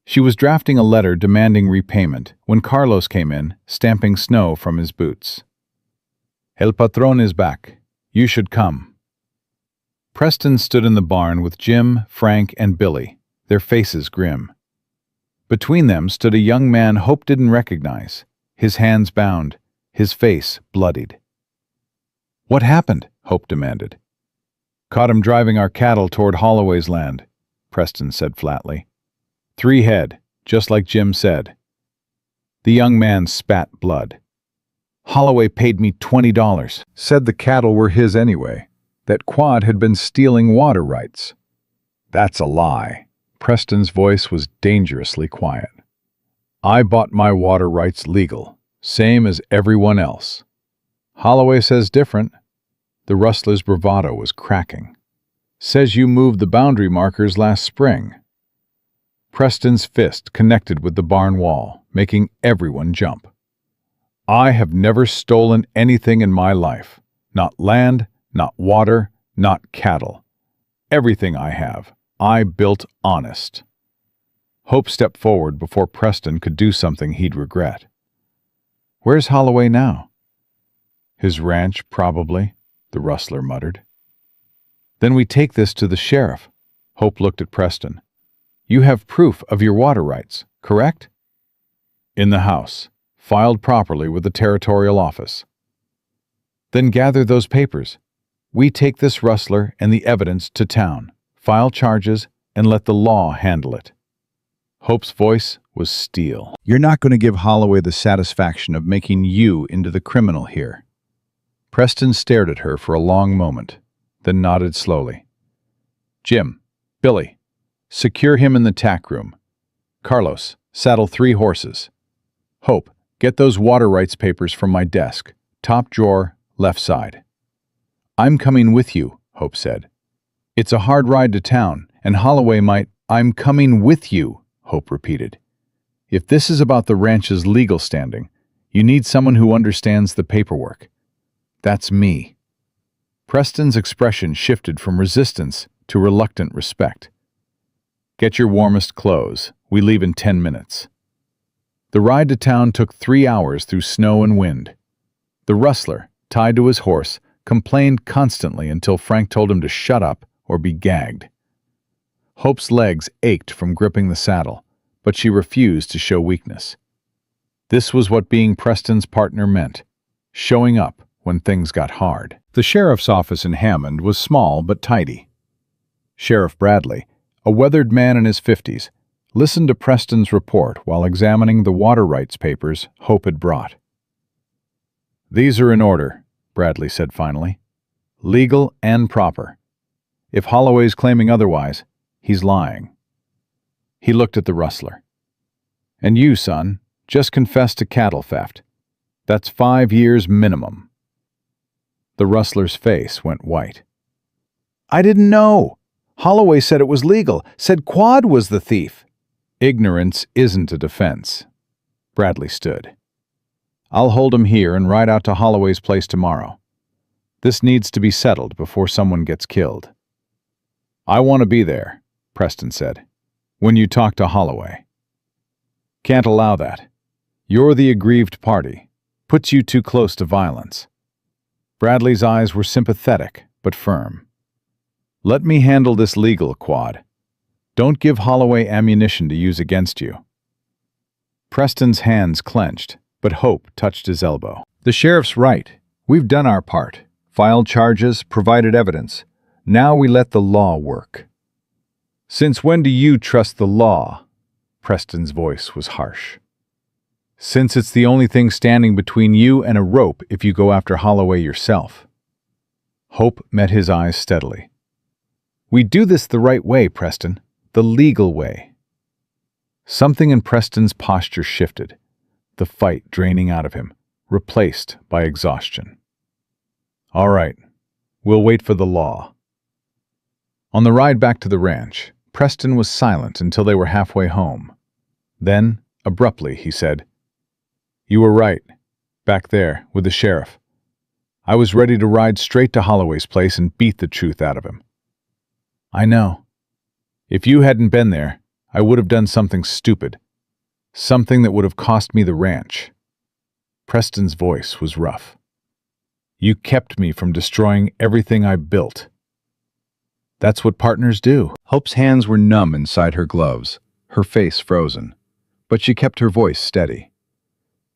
She was drafting a letter demanding repayment when Carlos came in, stamping snow from his boots. El Patron is back. You should come. Preston stood in the barn with Jim, Frank, and Billy, their faces grim. Between them stood a young man Hope didn't recognize, his hands bound, his face bloodied. What happened? Hope demanded. Caught him driving our cattle toward Holloway's land, Preston said flatly. 3 head, just like Jim said. The young man spat blood. Holloway paid me $20. Said the cattle were his anyway, that Quad had been stealing water rights. That's a lie. Preston's voice was dangerously quiet. I bought my water rights legal, same as everyone else. Holloway says different. The rustler's bravado was cracking. Says you moved the boundary markers last spring. Preston's fist connected with the barn wall, making everyone jump. I have never stolen anything in my life. Not land, not water, not cattle. Everything I have, I built honest. Hope stepped forward before Preston could do something he'd regret. Where's Holloway now? His ranch, probably, the rustler muttered. Then we take this to the sheriff. Hope looked at Preston. You have proof of your water rights, correct? In the house, filed properly with the territorial office. Then gather those papers. We take this rustler and the evidence to town, file charges, and let the law handle it. Hope's voice was steel. You're not going to give Holloway the satisfaction of making you into the criminal here. Preston stared at her for a long moment, then nodded slowly. Jim, Billy, secure him in the tack room. Carlos, saddle 3 horses. Hope, get those water rights papers from my desk, top drawer, left side. I'm coming with you, Hope said. It's a hard ride to town, and Holloway might— I'm coming with you, Hope repeated. If this is about the ranch's legal standing, you need someone who understands the paperwork. That's me. Preston's expression shifted from resistance to reluctant respect. Get your warmest clothes. We leave in 10 minutes. The ride to town took 3 hours through snow and wind. The rustler, tied to his horse, complained constantly until Frank told him to shut up or be gagged. Hope's legs ached from gripping the saddle, but she refused to show weakness. This was what being Preston's partner meant, showing up when things got hard. The sheriff's office in Hammond was small but tidy. Sheriff Bradley, a weathered man in his 50s, listened to Preston's report while examining the water rights papers Hope had brought. These are in order, Bradley said finally. Legal and proper. If Holloway's claiming otherwise, he's lying. He looked at the rustler. And you, son, just confessed to cattle theft. That's 5 years minimum. The rustler's face went white. I didn't know. Holloway said it was legal, said Quad was the thief. Ignorance isn't a defense. Bradley stood. I'll hold him here and ride out to Holloway's place tomorrow. This needs to be settled before someone gets killed. I want to be there, Preston said, when you talk to Holloway. Can't allow that. You're the aggrieved party. Puts you too close to violence. Bradley's eyes were sympathetic, but firm. Let me handle this legal, Quad. Don't give Holloway ammunition to use against you. Preston's hands clenched, but Hope touched his elbow. The sheriff's right. We've done our part. Filed charges, provided evidence. Now we let the law work. Since when do you trust the law? Preston's voice was harsh. Since it's the only thing standing between you and a rope if you go after Holloway yourself. Hope met his eyes steadily. We do this the right way, Preston. The legal way. Something in Preston's posture shifted, the fight draining out of him, replaced by exhaustion. All right, we'll wait for the law. On the ride back to the ranch, Preston was silent until they were halfway home. Then, abruptly, he said, You were right, back there, with the sheriff. I was ready to ride straight to Holloway's place and beat the truth out of him. I know. If you hadn't been there, I would have done something stupid. Something that would have cost me the ranch. Preston's voice was rough. You kept me from destroying everything I built. That's what partners do. Hope's hands were numb inside her gloves, her face frozen, but she kept her voice steady.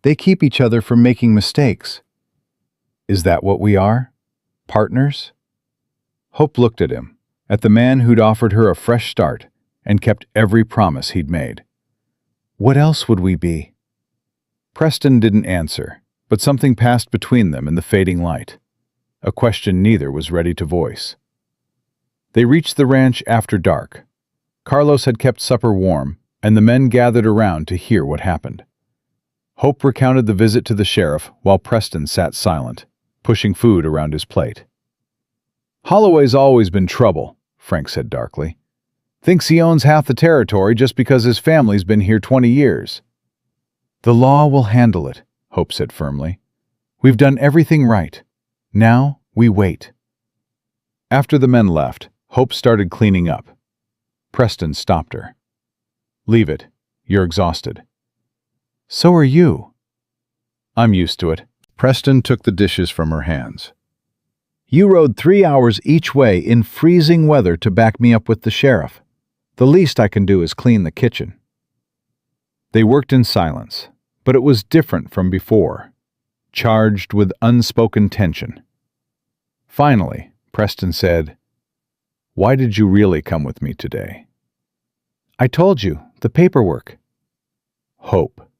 They keep each other from making mistakes. Is that what we are? Partners? Hope looked at him, at the man who'd offered her a fresh start and kept every promise he'd made. What else would we be? Preston didn't answer, but something passed between them in the fading light, a question neither was ready to voice. They reached the ranch after dark. Carlos had kept supper warm, and the men gathered around to hear what happened. Hope recounted the visit to the sheriff while Preston sat silent, pushing food around his plate. Holloway's always been trouble, Frank said darkly. Thinks he owns half the territory just because his family's been here 20 years. The law will handle it, Hope said firmly. We've done everything right. Now we wait. After the men left, Hope started cleaning up. Preston stopped her. Leave it. You're exhausted. So are you. I'm used to it. Preston took the dishes from her hands. You rode 3 hours each way in freezing weather to back me up with the sheriff. The least I can do is clean the kitchen. They worked in silence, but it was different from before, charged with unspoken tension. Finally, Preston said, Why did you really come with me today? I told you, the paperwork. Hope.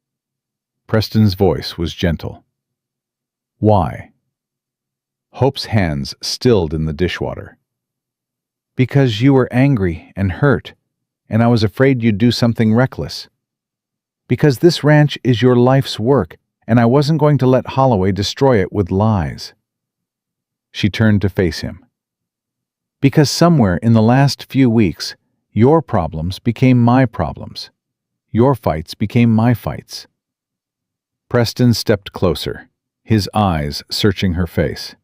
Preston's voice was gentle. Why? Hope's hands stilled in the dishwater. Because you were angry and hurt, and I was afraid you'd do something reckless. Because this ranch is your life's work, and I wasn't going to let Holloway destroy it with lies. She turned to face him. Because somewhere in the last few weeks, your problems became my problems. Your fights became my fights. Preston stepped closer, his eyes searching her face.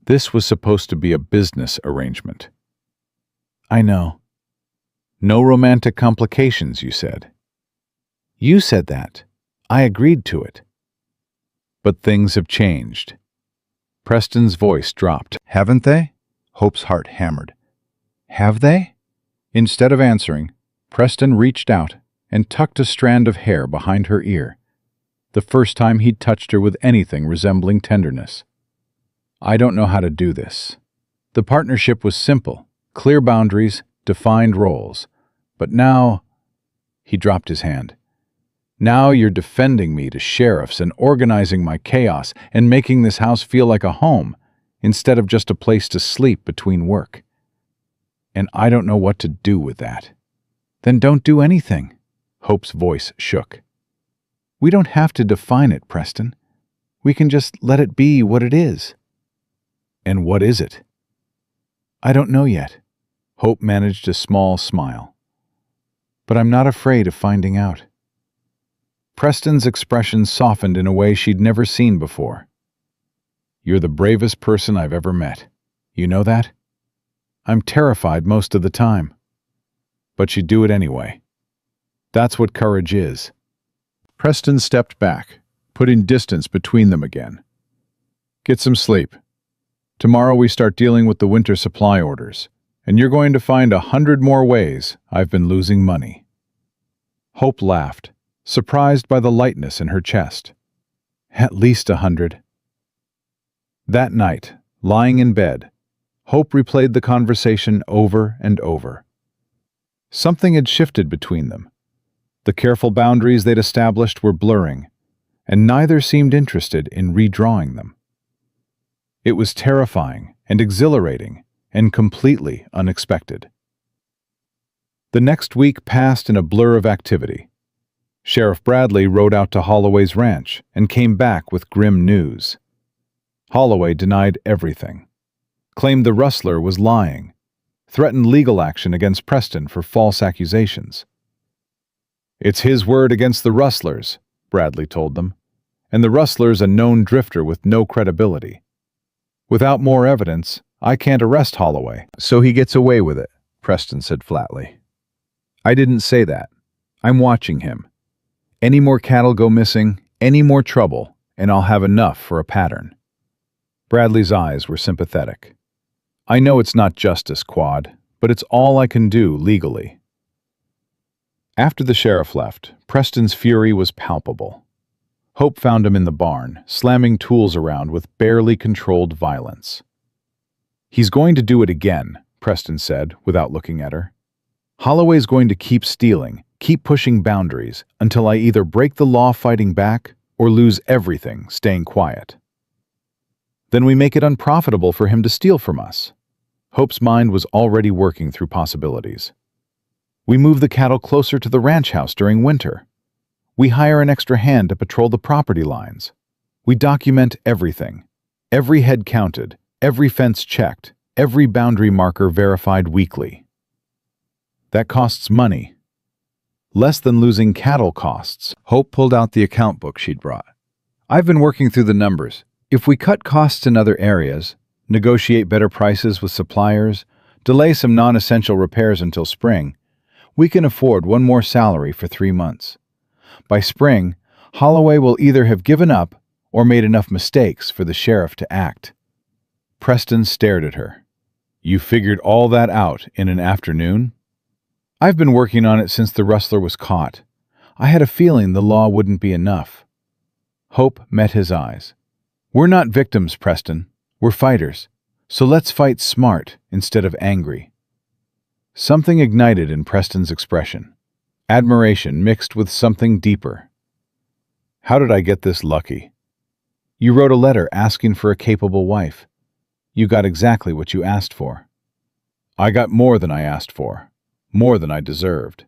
This was supposed to be a business arrangement. I know. No romantic complications, you said. You said that. I agreed to it. But things have changed. Preston's voice dropped. Haven't they? Hope's heart hammered. Have they? Instead of answering, Preston reached out and tucked a strand of hair behind her ear, the first time he'd touched her with anything resembling tenderness. I don't know how to do this. The partnership was simple, clear boundaries, defined roles. But now, he dropped his hand. Now you're defending me to sheriffs and organizing my chaos and making this house feel like a home instead of just a place to sleep between work. And I don't know what to do with that. Then don't do anything. Hope's voice shook. We don't have to define it, Preston. We can just let it be what it is. And what is it? I don't know yet. Hope managed a small smile. But I'm not afraid of finding out. Preston's expression softened in a way she'd never seen before. You're the bravest person I've ever met. You know that? I'm terrified most of the time. But you do it anyway. That's what courage is. Preston stepped back, putting distance between them again. Get some sleep. Tomorrow we start dealing with the winter supply orders, and you're going to find 100 more ways I've been losing money. Hope laughed, surprised by the lightness in her chest. At least 100. That night, lying in bed, Hope replayed the conversation over and over. Something had shifted between them. The careful boundaries they'd established were blurring, and neither seemed interested in redrawing them. It was terrifying and exhilarating and completely unexpected. The next week passed in a blur of activity. Sheriff Bradley rode out to Holloway's ranch and came back with grim news. Holloway denied everything, claimed the rustler was lying, threatened legal action against Preston for false accusations. It's his word against the rustlers, Bradley told them, and the rustler's a known drifter with no credibility. Without more evidence, I can't arrest Holloway. So he gets away with it, Preston said flatly. I didn't say that. I'm watching him. Any more cattle go missing, any more trouble, and I'll have enough for a pattern. Bradley's eyes were sympathetic. I know it's not justice, Quad, but it's all I can do legally. After the sheriff left, Preston's fury was palpable. Hope found him in the barn, slamming tools around with barely controlled violence. He's going to do it again, Preston said, without looking at her. Holloway's going to keep stealing, keep pushing boundaries, until I either break the law fighting back or lose everything staying quiet. Then we make it unprofitable for him to steal from us. Hope's mind was already working through possibilities. We move the cattle closer to the ranch house during winter. We hire an extra hand to patrol the property lines. We document everything. Every head counted, every fence checked, every boundary marker verified weekly. That costs money. Less than losing cattle costs. Hope pulled out the account book she'd brought. I've been working through the numbers. If we cut costs in other areas, negotiate better prices with suppliers, delay some non-essential repairs until spring, we can afford one more salary for 3 months. By spring, Holloway will either have given up or made enough mistakes for the sheriff to act. Preston stared at her. You figured all that out in an afternoon? I've been working on it since the rustler was caught. I had a feeling the law wouldn't be enough. Hope met his eyes. We're not victims, Preston. We're fighters. So let's fight smart instead of angry. Something ignited in Preston's expression. Admiration mixed with something deeper. How did I get this lucky? You wrote a letter asking for a capable wife. You got exactly what you asked for. I got more than I asked for, more than I deserved.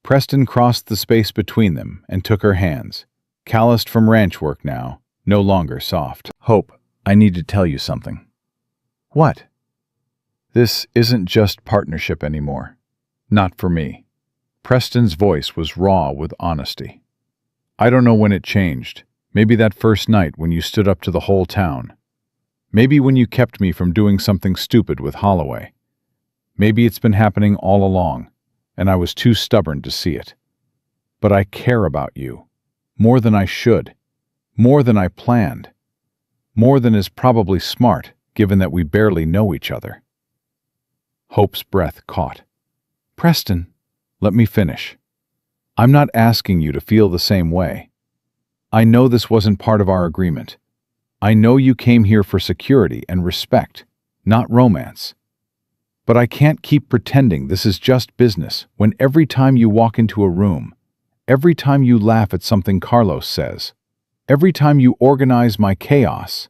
Preston crossed the space between them and took her hands, calloused from ranch work now, no longer soft. Hope, I need to tell you something. What? This isn't just partnership anymore. Not for me. Preston's voice was raw with honesty. I don't know when it changed. Maybe that first night when you stood up to the whole town. Maybe when you kept me from doing something stupid with Holloway. Maybe it's been happening all along, and I was too stubborn to see it. But I care about you. More than I should. More than I planned. More than is probably smart, given that we barely know each other. Hope's breath caught. Preston, let me finish. I'm not asking you to feel the same way. I know this wasn't part of our agreement. I know you came here for security and respect, not romance. But I can't keep pretending this is just business when every time you walk into a room, every time you laugh at something Carlos says, every time you organize my chaos.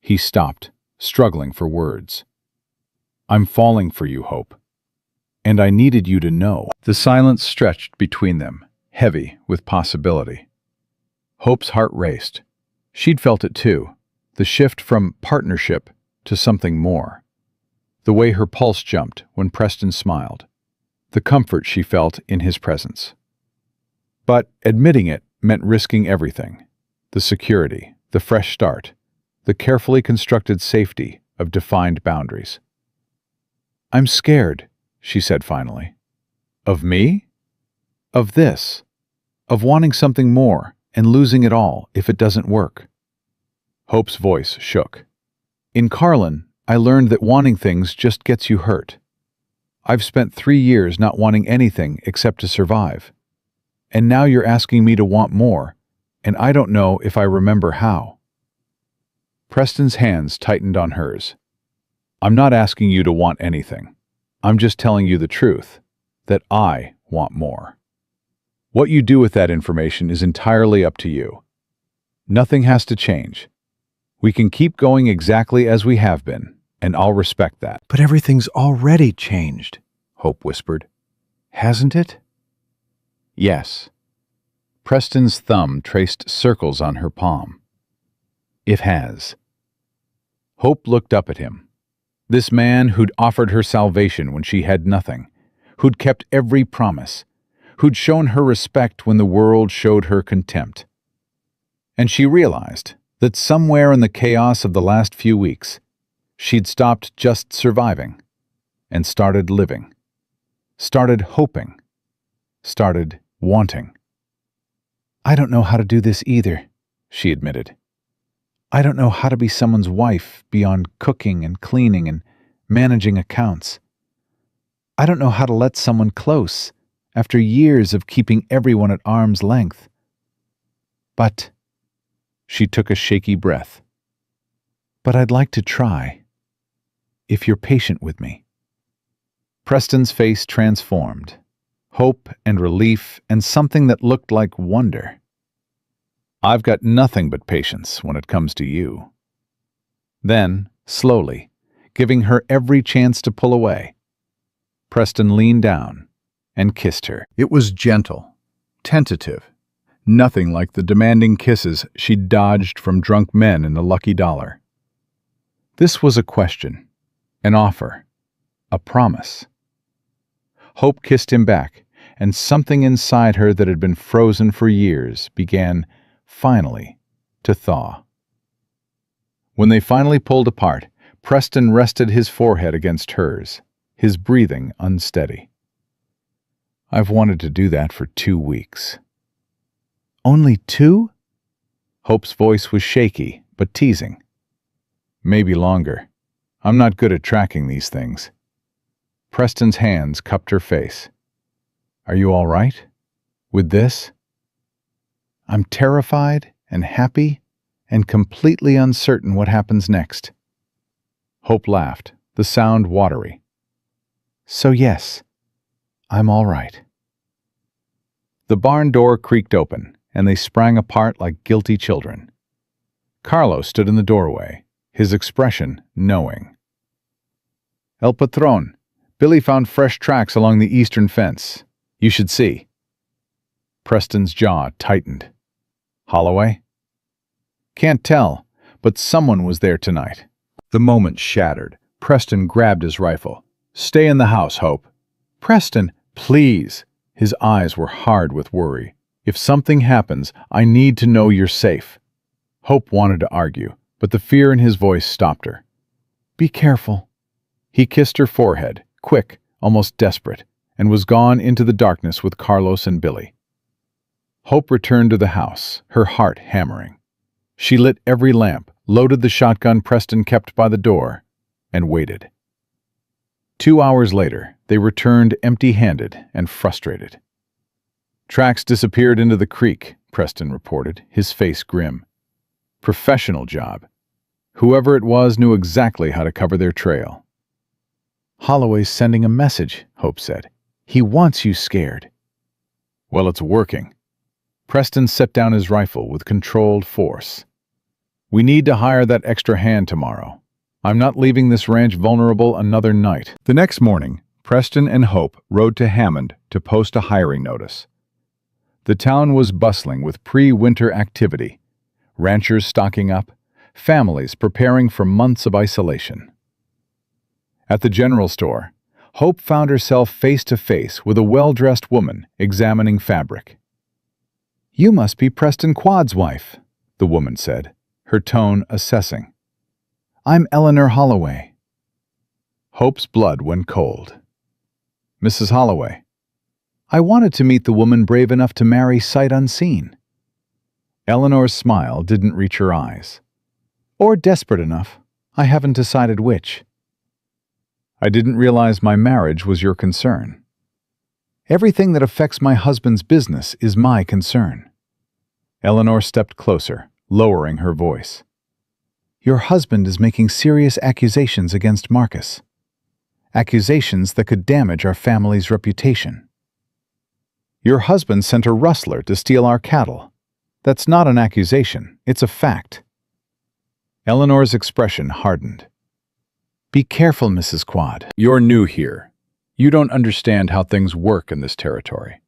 He stopped, struggling for words. I'm falling for you, Hope. And I needed you to know. The silence stretched between them, heavy with possibility. Hope's heart raced. She'd felt it too, the shift from partnership to something more. The way her pulse jumped when Preston smiled. The comfort she felt in his presence. But admitting it meant risking everything. The security, the fresh start, the carefully constructed safety of defined boundaries. I'm scared, she said finally. Of me? Of this. Of wanting something more and losing it all if it doesn't work. Hope's voice shook. In Carlin, I learned that wanting things just gets you hurt. I've spent 3 years not wanting anything except to survive. And now you're asking me to want more, and I don't know if I remember how. Preston's hands tightened on hers. I'm not asking you to want anything. I'm just telling you the truth, that I want more. What you do with that information is entirely up to you. Nothing has to change. We can keep going exactly as we have been, and I'll respect that. But everything's already changed, Hope whispered. Hasn't it? Yes. Preston's thumb traced circles on her palm. It has. Hope looked up at him. This man who'd offered her salvation when she had nothing, who'd kept every promise, who'd shown her respect when the world showed her contempt. And she realized that somewhere in the chaos of the last few weeks, she'd stopped just surviving and started living, started hoping, started wanting. I don't know how to do this either, she admitted. I don't know how to be someone's wife beyond cooking and cleaning and managing accounts. I don't know how to let someone close after years of keeping everyone at arm's length. But, she took a shaky breath. But I'd like to try, if you're patient with me. Preston's face transformed, hope and relief and something that looked like wonder. I've got nothing but patience when it comes to you. Then, slowly, giving her every chance to pull away, Preston leaned down and kissed her. It was gentle, tentative, nothing like the demanding kisses she'd dodged from drunk men in the Lucky Dollar. This was a question, an offer, a promise. Hope kissed him back, and something inside her that had been frozen for years began, finally, to thaw. When they finally pulled apart, Preston rested his forehead against hers, his breathing unsteady. "I've wanted to do that for 2 weeks." "Only 2?" Hope's voice was shaky, but teasing. "Maybe longer. I'm not good at tracking these things." Preston's hands cupped her face. "Are you all right? With this?" "I'm terrified and happy and completely uncertain what happens next." Hope laughed, the sound watery. "So yes, I'm all right." The barn door creaked open, and they sprang apart like guilty children. Carlos stood in the doorway, his expression knowing. "El Patron, Billy found fresh tracks along the eastern fence. You should see." Preston's jaw tightened. "Holloway?" "Can't tell, but someone was there tonight." The moment shattered. Preston grabbed his rifle. "Stay in the house, Hope." "Preston!" "Please." His eyes were hard with worry. "If something happens, I need to know you're safe." Hope wanted to argue, but the fear in his voice stopped her. "Be careful." He kissed her forehead, quick, almost desperate, and was gone into the darkness with Carlos and Billy. Hope returned to the house, her heart hammering. She lit every lamp, loaded the shotgun Preston kept by the door, and waited. 2 hours later, they returned empty-handed and frustrated. "Tracks disappeared into the creek," Preston reported, his face grim. "Professional job. Whoever it was knew exactly how to cover their trail." "Holloway's sending a message," Hope said. "He wants you scared." "Well, it's working." Preston set down his rifle with controlled force. "We need to hire that extra hand tomorrow. I'm not leaving this ranch vulnerable another night." The next morning, Preston and Hope rode to Hammond to post a hiring notice. The town was bustling with pre-winter activity, ranchers stocking up, families preparing for months of isolation. At the general store, Hope found herself face to face with a well-dressed woman examining fabric. "You must be Preston Quad's wife," the woman said, her tone assessing. "I'm Eleanor Holloway." Hope's blood went cold. "Mrs. Holloway." "I wanted to meet the woman brave enough to marry sight unseen." Eleanor's smile didn't reach her eyes. "Or desperate enough. I haven't decided which." "I didn't realize my marriage was your concern." "Everything that affects my husband's business is my concern." Eleanor stepped closer, lowering her voice. "Your husband is making serious accusations against Marcus. Accusations that could damage our family's reputation." "Your husband sent a rustler to steal our cattle. That's not an accusation, it's a fact." Eleanor's expression hardened. "Be careful, Mrs. Quad." "You're new here. You don't understand how things work in this territory.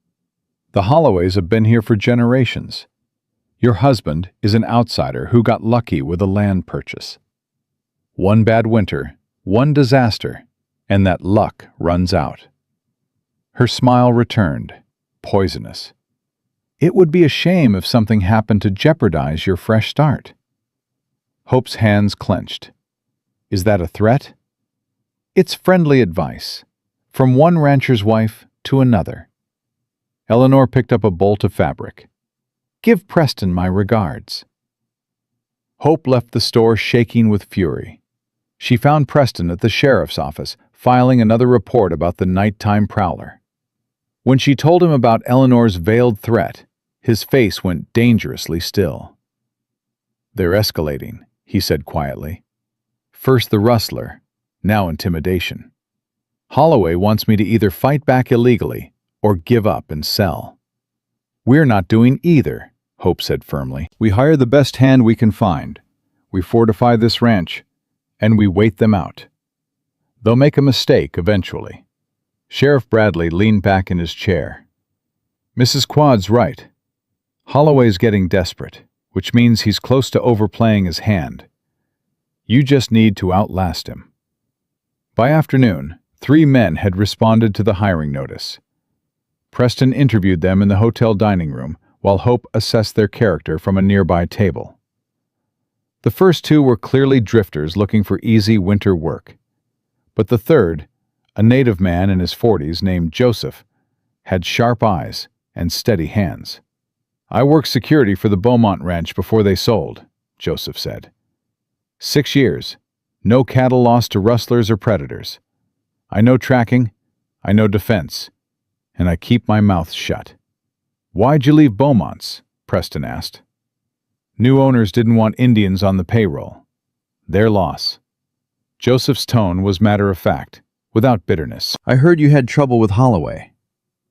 The Holloways have been here for generations. Your husband is an outsider who got lucky with a land purchase. One bad winter, one disaster, and that luck runs out." Her smile returned, poisonous. "It would be a shame if something happened to jeopardize your fresh start." Hope's hands clenched. "Is that a threat?" "It's friendly advice, from one rancher's wife to another." Eleanor picked up a bolt of fabric. "Give Preston my regards." Hope left the store shaking with fury. She found Preston at the sheriff's office, filing another report about the nighttime prowler. When she told him about Eleanor's veiled threat, his face went dangerously still. "They're escalating," he said quietly. "First the rustler, now intimidation. Holloway wants me to either fight back illegally or give up and sell." "We're not doing either," Hope said firmly. "We hire the best hand we can find. We fortify this ranch, and we wait them out. They'll make a mistake eventually." Sheriff Bradley leaned back in his chair. "Mrs. Quad's right. Holloway's getting desperate, which means he's close to overplaying his hand. You just need to outlast him." By afternoon, 3 men had responded to the hiring notice. Preston interviewed them in the hotel dining room while Hope assessed their character from a nearby table. The first two were clearly drifters looking for easy winter work. But the third, a native man in his 40s named Joseph, had sharp eyes and steady hands. "I worked security for the Beaumont Ranch before they sold," Joseph said. 6 years, no cattle lost to rustlers or predators. I know tracking, I know defense, and I keep my mouth shut. "Why'd you leave Beaumont's?" Preston asked. "New owners didn't want Indians on the payroll. Their loss." Joseph's tone was matter-of-fact, without bitterness. "I heard you had trouble with Holloway.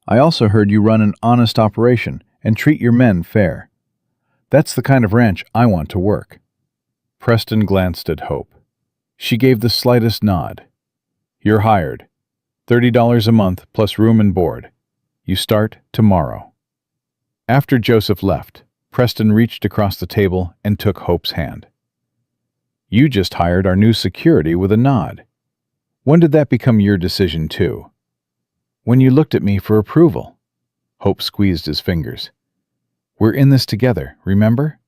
I also heard you run an honest operation and treat your men fair. That's the kind of ranch I want to work." Preston glanced at Hope. She gave the slightest nod. "You're hired. $30 a month plus room and board. You start tomorrow." After Joseph left, Preston reached across the table and took Hope's hand. "You just hired our new security," with a nod. "When did that become your decision too?" "When you looked at me for approval." Hope squeezed his fingers. "We're in this together, remember?"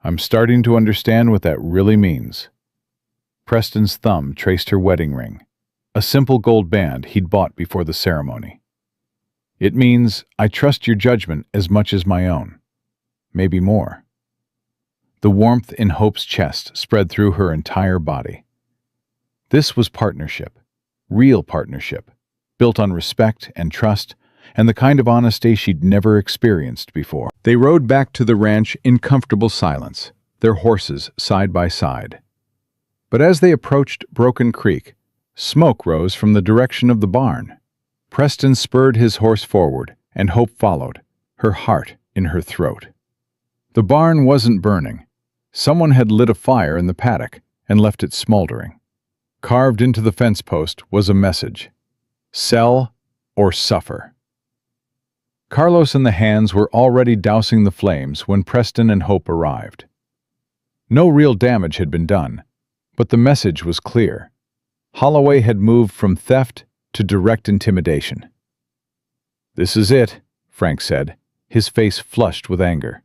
"I'm starting to understand what that really means." Preston's thumb traced her wedding ring, a simple gold band he'd bought before the ceremony. "It means I trust your judgment as much as my own. Maybe more." The warmth in Hope's chest spread through her entire body. This was partnership, real partnership, built on respect and trust, and the kind of honesty she'd never experienced before. They rode back to the ranch in comfortable silence, their horses side by side. But as they approached Broken Creek, smoke rose from the direction of the barn. Preston spurred his horse forward, and Hope followed, her heart in her throat. The barn wasn't burning. Someone had lit a fire in the paddock and left it smoldering. Carved into the fence post was a message: "Sell or suffer." Carlos and the hands were already dousing the flames when Preston and Hope arrived. No real damage had been done, but the message was clear. Holloway had moved from theft to direct intimidation. "This is it," Frank said, his face flushed with anger.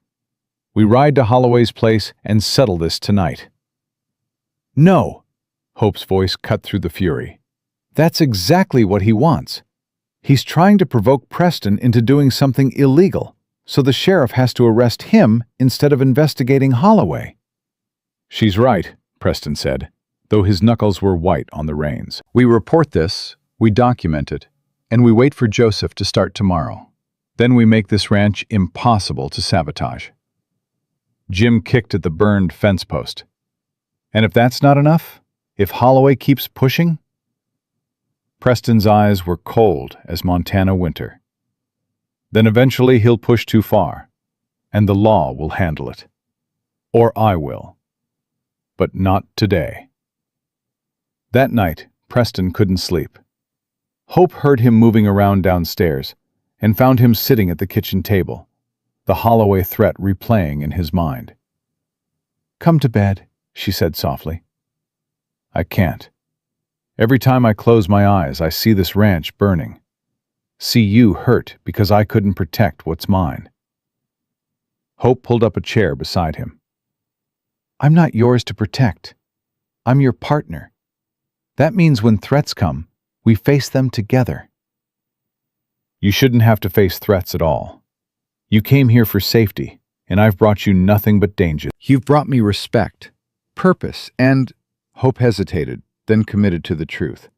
"We ride to Holloway's place and settle this tonight." "No!" Hope's voice cut through the fury. "That's exactly what he wants. He's trying to provoke Preston into doing something illegal, so the sheriff has to arrest him instead of investigating Holloway." "She's right," Preston said, though his knuckles were white on the reins. "We report this, we document it, and we wait for Joseph to start tomorrow. Then we make this ranch impossible to sabotage." Jim kicked at the burned fence post. "And if that's not enough? If Holloway keeps pushing?" Preston's eyes were cold as Montana winter. "Then eventually he'll push too far, and the law will handle it. Or I will. But not today." That night, Preston couldn't sleep. Hope heard him moving around downstairs and found him sitting at the kitchen table, the Holloway threat replaying in his mind. "Come to bed," she said softly. "I can't. Every time I close my eyes, I see this ranch burning. See you hurt because I couldn't protect what's mine." Hope pulled up a chair beside him. "I'm not yours to protect. I'm your partner. That means when threats come, we face them together." "You shouldn't have to face threats at all. You came here for safety, and I've brought you nothing but danger." "You've brought me respect, purpose, and—" Hope hesitated, then committed to the truth.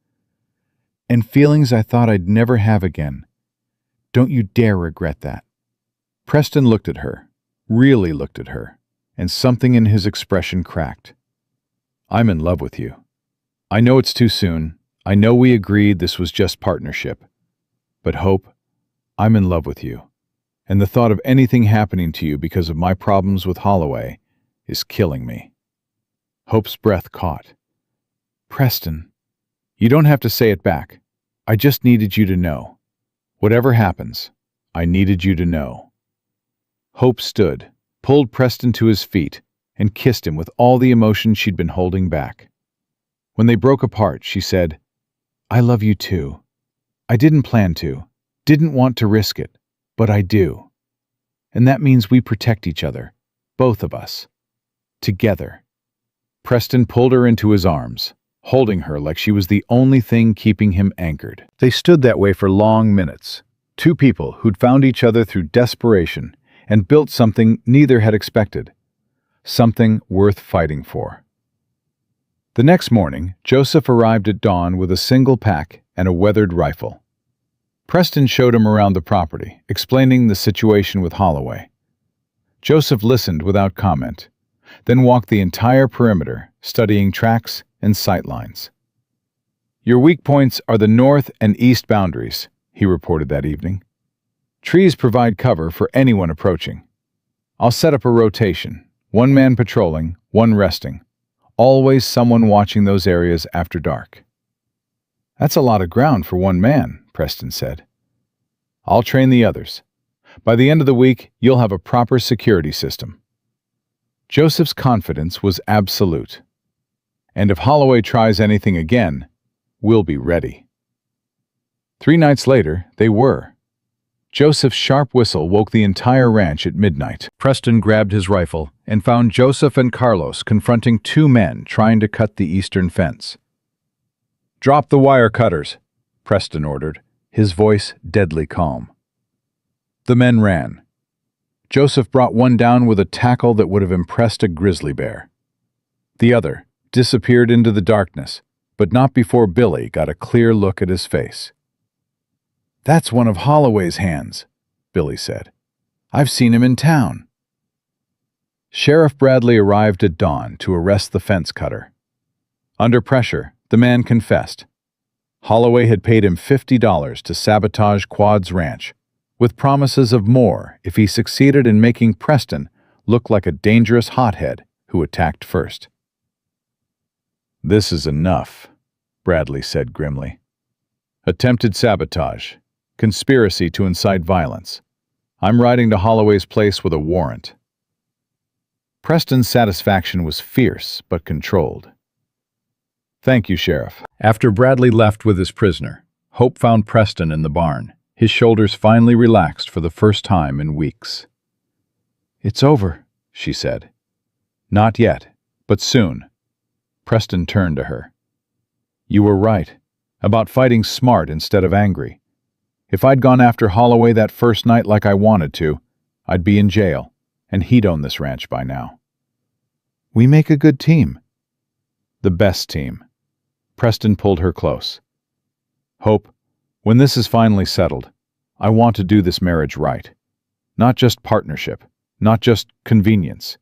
"And feelings I thought I'd never have again. Don't you dare regret that." Preston looked at her, really looked at her, and something in his expression cracked. "I'm in love with you. I know it's too soon. I know we agreed this was just partnership. But Hope, I'm in love with you. And the thought of anything happening to you because of my problems with Holloway is killing me." Hope's breath caught. "Preston, you don't have to say it back. I just needed you to know. Whatever happens, I needed you to know." Hope stood, pulled Preston to his feet, and kissed him with all the emotion she'd been holding back. When they broke apart, she said, "I love you too. I didn't plan to, didn't want to risk it, but I do. And that means we protect each other, both of us." Together. Preston pulled her into his arms, holding her like she was the only thing keeping him anchored. They stood that way for long minutes, two people who'd found each other through desperation and built something neither had expected, something worth fighting for. The next morning, Joseph arrived at dawn with a single pack and a weathered rifle. Preston showed him around the property, explaining the situation with Holloway. Joseph listened without comment, then walked the entire perimeter, studying tracks and sightlines. "Your weak points are the north and east boundaries," he reported that evening. "Trees provide cover for anyone approaching. I'll set up a rotation, one man patrolling, one resting. Always someone watching those areas after dark." "That's a lot of ground for one man," Preston said. "I'll train the others. By the end of the week, you'll have a proper security system." Joseph's confidence was absolute. "And if Holloway tries anything again, we'll be ready." 3 nights later, they were. Joseph's sharp whistle woke the entire ranch at midnight. Preston grabbed his rifle and found Joseph and Carlos confronting 2 men trying to cut the eastern fence. "Drop the wire cutters," Preston ordered, his voice deadly calm. The men ran. Joseph brought one down with a tackle that would have impressed a grizzly bear. The other disappeared into the darkness, but not before Billy got a clear look at his face. "That's one of Holloway's hands," Billy said. "I've seen him in town." Sheriff Bradley arrived at dawn to arrest the fence cutter. Under pressure, the man confessed. Holloway had paid him $50 to sabotage Quad's ranch, with promises of more if he succeeded in making Preston look like a dangerous hothead who attacked first. "This is enough," Bradley said grimly. "Attempted sabotage. Conspiracy to incite violence. I'm riding to Holloway's place with a warrant." Preston's satisfaction was fierce but controlled. "Thank you, Sheriff." After Bradley left with his prisoner, Hope found Preston in the barn, his shoulders finally relaxed for the first time in weeks. "It's over," she said. "Not yet, but soon." Preston turned to her. "You were right, about fighting smart instead of angry. If I'd gone after Holloway that first night like I wanted to, I'd be in jail, and he'd own this ranch by now." "We make a good team." "The best team." Preston pulled her close. "Hope, when this is finally settled, I want to do this marriage right. Not just partnership, not just convenience.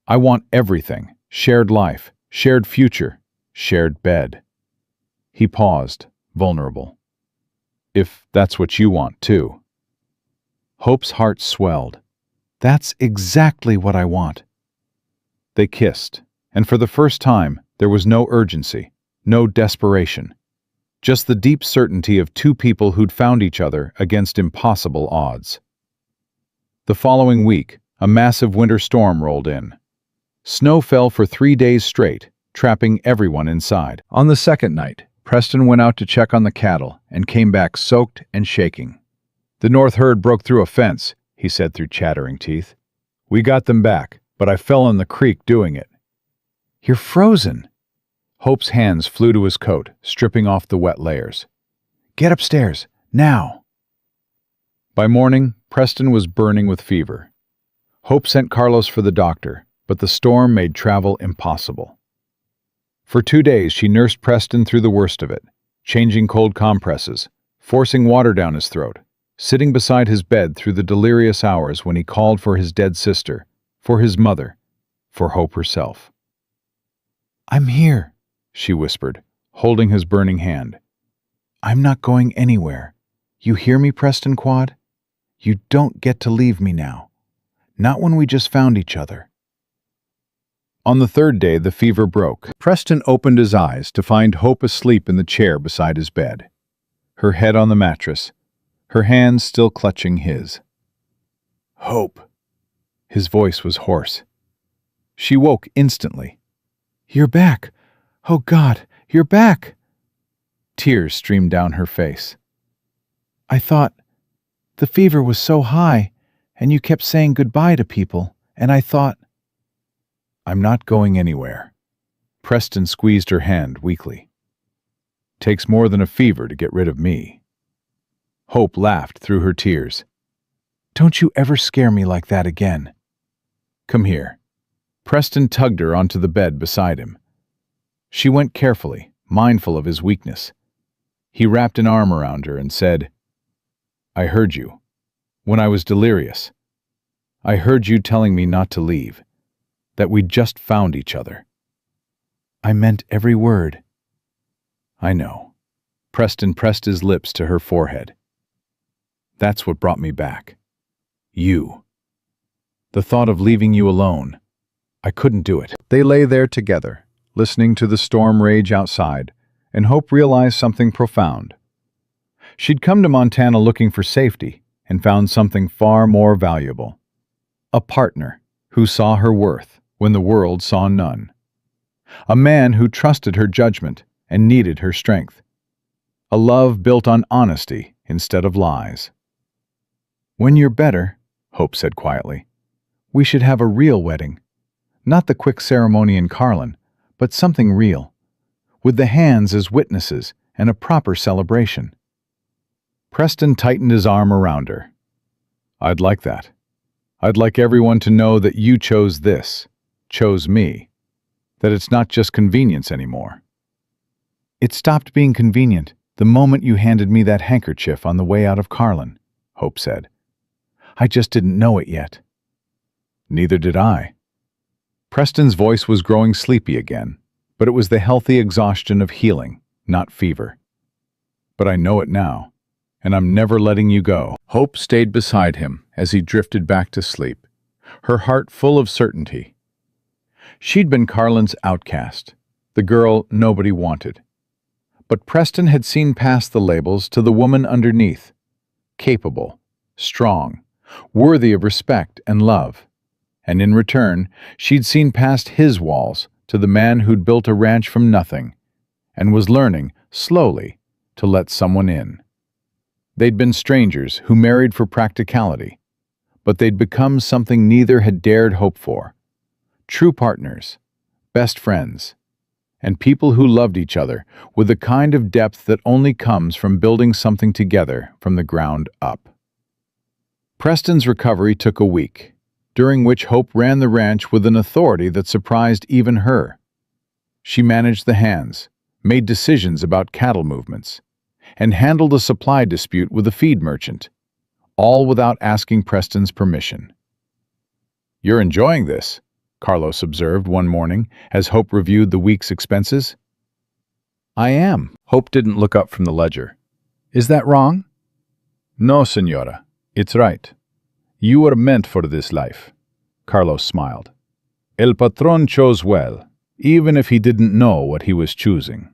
I want everything, shared life, shared future, shared bed." He paused, vulnerable. "If that's what you want, too." Hope's heart swelled. "That's exactly what I want." They kissed, and for the first time, there was no urgency, no desperation. Just the deep certainty of 2 people who'd found each other against impossible odds. The following week, a massive winter storm rolled in. Snow fell for 3 days straight, trapping everyone inside. On the second night, Preston went out to check on the cattle and came back soaked and shaking. "The north herd broke through a fence," he said through chattering teeth. "We got them back, but I fell in the creek doing it." "You're frozen." Hope's hands flew to his coat, stripping off the wet layers. "Get upstairs, now." By morning, Preston was burning with fever. Hope sent Carlos for the doctor, but the storm made travel impossible. For 2 days, she nursed Preston through the worst of it, changing cold compresses, forcing water down his throat, sitting beside his bed through the delirious hours when he called for his dead sister, for his mother, for Hope herself. "I'm here," she whispered, holding his burning hand. "I'm not going anywhere. You hear me, Preston Quad? You don't get to leave me now. Not when we just found each other." On the 3rd day, the fever broke. Preston opened his eyes to find Hope asleep in the chair beside his bed, her head on the mattress, her hands still clutching his. "Hope." His voice was hoarse. She woke instantly. "You're back. Oh God, you're back." Tears streamed down her face. "I thought the fever was so high, and you kept saying goodbye to people, and I thought..." I'm not going anywhere. Preston squeezed her hand weakly. Takes more than a fever to get rid of me. Hope laughed through her tears. Don't you ever scare me like that again. Come here. Preston tugged her onto the bed beside him. She went carefully, mindful of his weakness. He wrapped an arm around her and said, I heard you. When I was delirious. I heard you telling me not to leave. That we'd just found each other. I meant every word. I know. Preston pressed his lips to her forehead. That's what brought me back. You. The thought of leaving you alone. I couldn't do it. They lay there together, listening to the storm rage outside, and Hope realized something profound. She'd come to Montana looking for safety and found something far more valuable. A partner who saw her worth when the world saw none. A man who trusted her judgment and needed her strength. A love built on honesty instead of lies. When you're better, Hope said quietly, we should have a real wedding. Not the quick ceremony in Carlin, but something real. With the hands as witnesses and a proper celebration. Preston tightened his arm around her. I'd like that. I'd like everyone to know that you chose this, chose me, that it's not just convenience anymore. It stopped being convenient the moment you handed me that handkerchief on the way out of Carlin, Hope said. I just didn't know it yet. Neither did I. Preston's voice was growing sleepy again, but it was the healthy exhaustion of healing, not fever. But I know it now, and I'm never letting you go. Hope stayed beside him as he drifted back to sleep, her heart full of certainty. She'd been Carlin's outcast, the girl nobody wanted. But Preston had seen past the labels to the woman underneath, capable, strong, worthy of respect and love. And in return, she'd seen past his walls to the man who'd built a ranch from nothing and was learning, slowly, to let someone in. They'd been strangers who married for practicality, but they'd become something neither had dared hope for. True partners, best friends, and people who loved each other with the kind of depth that only comes from building something together from the ground up. Preston's recovery took a week, during which Hope ran the ranch with an authority that surprised even her. She managed the hands, made decisions about cattle movements, and handled a supply dispute with a feed merchant, all without asking Preston's permission. You're enjoying this, Carlos observed one morning as Hope reviewed the week's expenses. I am. Hope didn't look up from the ledger. Is that wrong? No, senora. It's right. You were meant for this life. Carlos smiled. El patron chose well, even if he didn't know what he was choosing.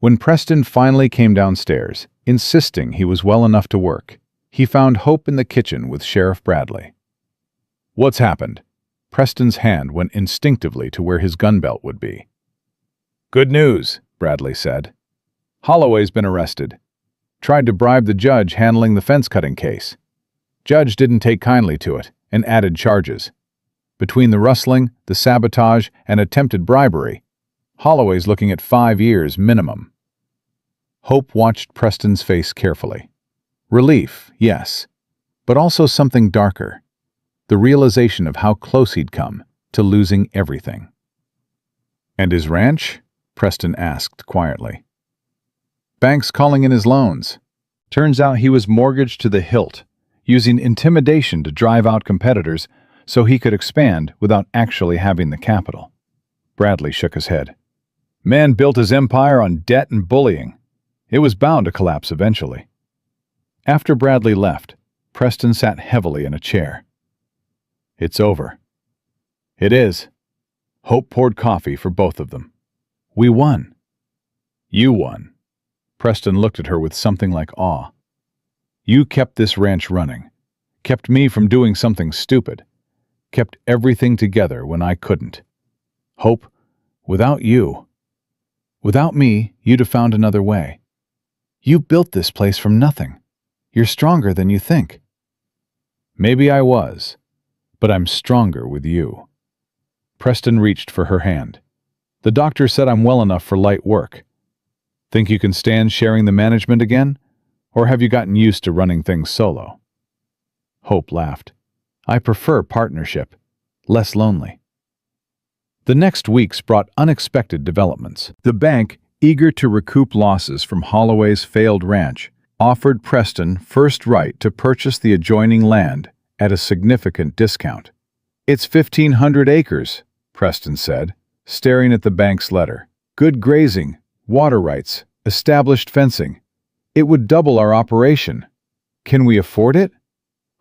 When Preston finally came downstairs, insisting he was well enough to work, he found Hope in the kitchen with Sheriff Bradley. What's happened? Preston's hand went instinctively to where his gun belt would be. Good news, Bradley said. Holloway's been arrested. Tried to bribe the judge handling the fence-cutting case. Judge didn't take kindly to it and added charges. Between the rustling, the sabotage, and attempted bribery, Holloway's looking at 5 years minimum. Hope watched Preston's face carefully. Relief, yes, but also something darker. The realization of how close he'd come to losing everything. And his ranch? Preston asked quietly. Bank's calling in his loans. Turns out he was mortgaged to the hilt, using intimidation to drive out competitors so he could expand without actually having the capital. Bradley shook his head. Man built his empire on debt and bullying. It was bound to collapse eventually. After Bradley left, Preston sat heavily in a chair. It's over. It is. Hope poured coffee for both of them. We won. You won. Preston looked at her with something like awe. You kept this ranch running, kept me from doing something stupid, kept everything together when I couldn't. Hope, without you, without me, you'd have found another way. You built this place from nothing. You're stronger than you think. Maybe I was, but I'm stronger with you. Preston reached for her hand. The doctor said I'm well enough for light work. Think you can stand sharing the management again? Or have you gotten used to running things solo? Hope laughed. I prefer partnership. Less lonely. The next weeks brought unexpected developments. The bank, eager to recoup losses from Holloway's failed ranch, offered Preston first right to purchase the adjoining land at a significant discount. It's 1,500 acres, Preston said, staring at the bank's letter. Good grazing, water rights, established fencing. It would double our operation. Can we afford it?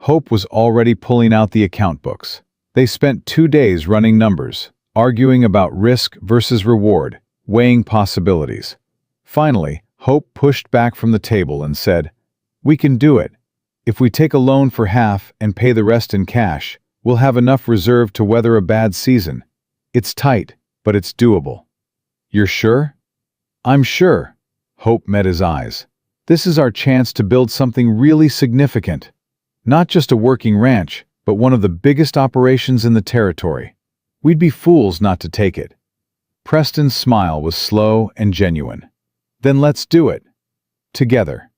Hope was already pulling out the account books. They spent 2 days running numbers, arguing about risk versus reward, weighing possibilities. Finally, Hope pushed back from the table and said, "We can do it. If we take a loan for half and pay the rest in cash, we'll have enough reserve to weather a bad season. It's tight, but it's doable." "You're sure?" "I'm sure." Hope met his eyes. "This is our chance to build something really significant. Not just a working ranch, but one of the biggest operations in the territory. We'd be fools not to take it." Preston's smile was slow and genuine. "Then let's do it. Together."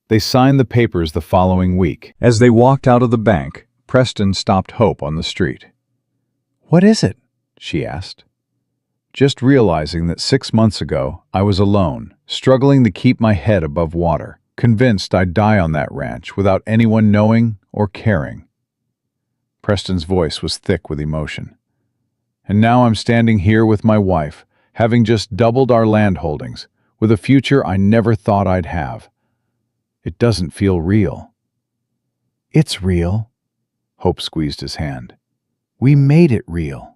They signed the papers the following week. As they walked out of the bank, Preston stopped Hope on the street. "What is it?" she asked. "Just realizing that 6 months ago I was alone, struggling to keep my head above water, convinced I'd die on that ranch without anyone knowing or caring." Preston's voice was thick with emotion. "And now I'm standing here with my wife, having just doubled our land holdings, with a future I never thought I'd have. It doesn't feel real." "It's real." Hope squeezed his hand. "We made it real."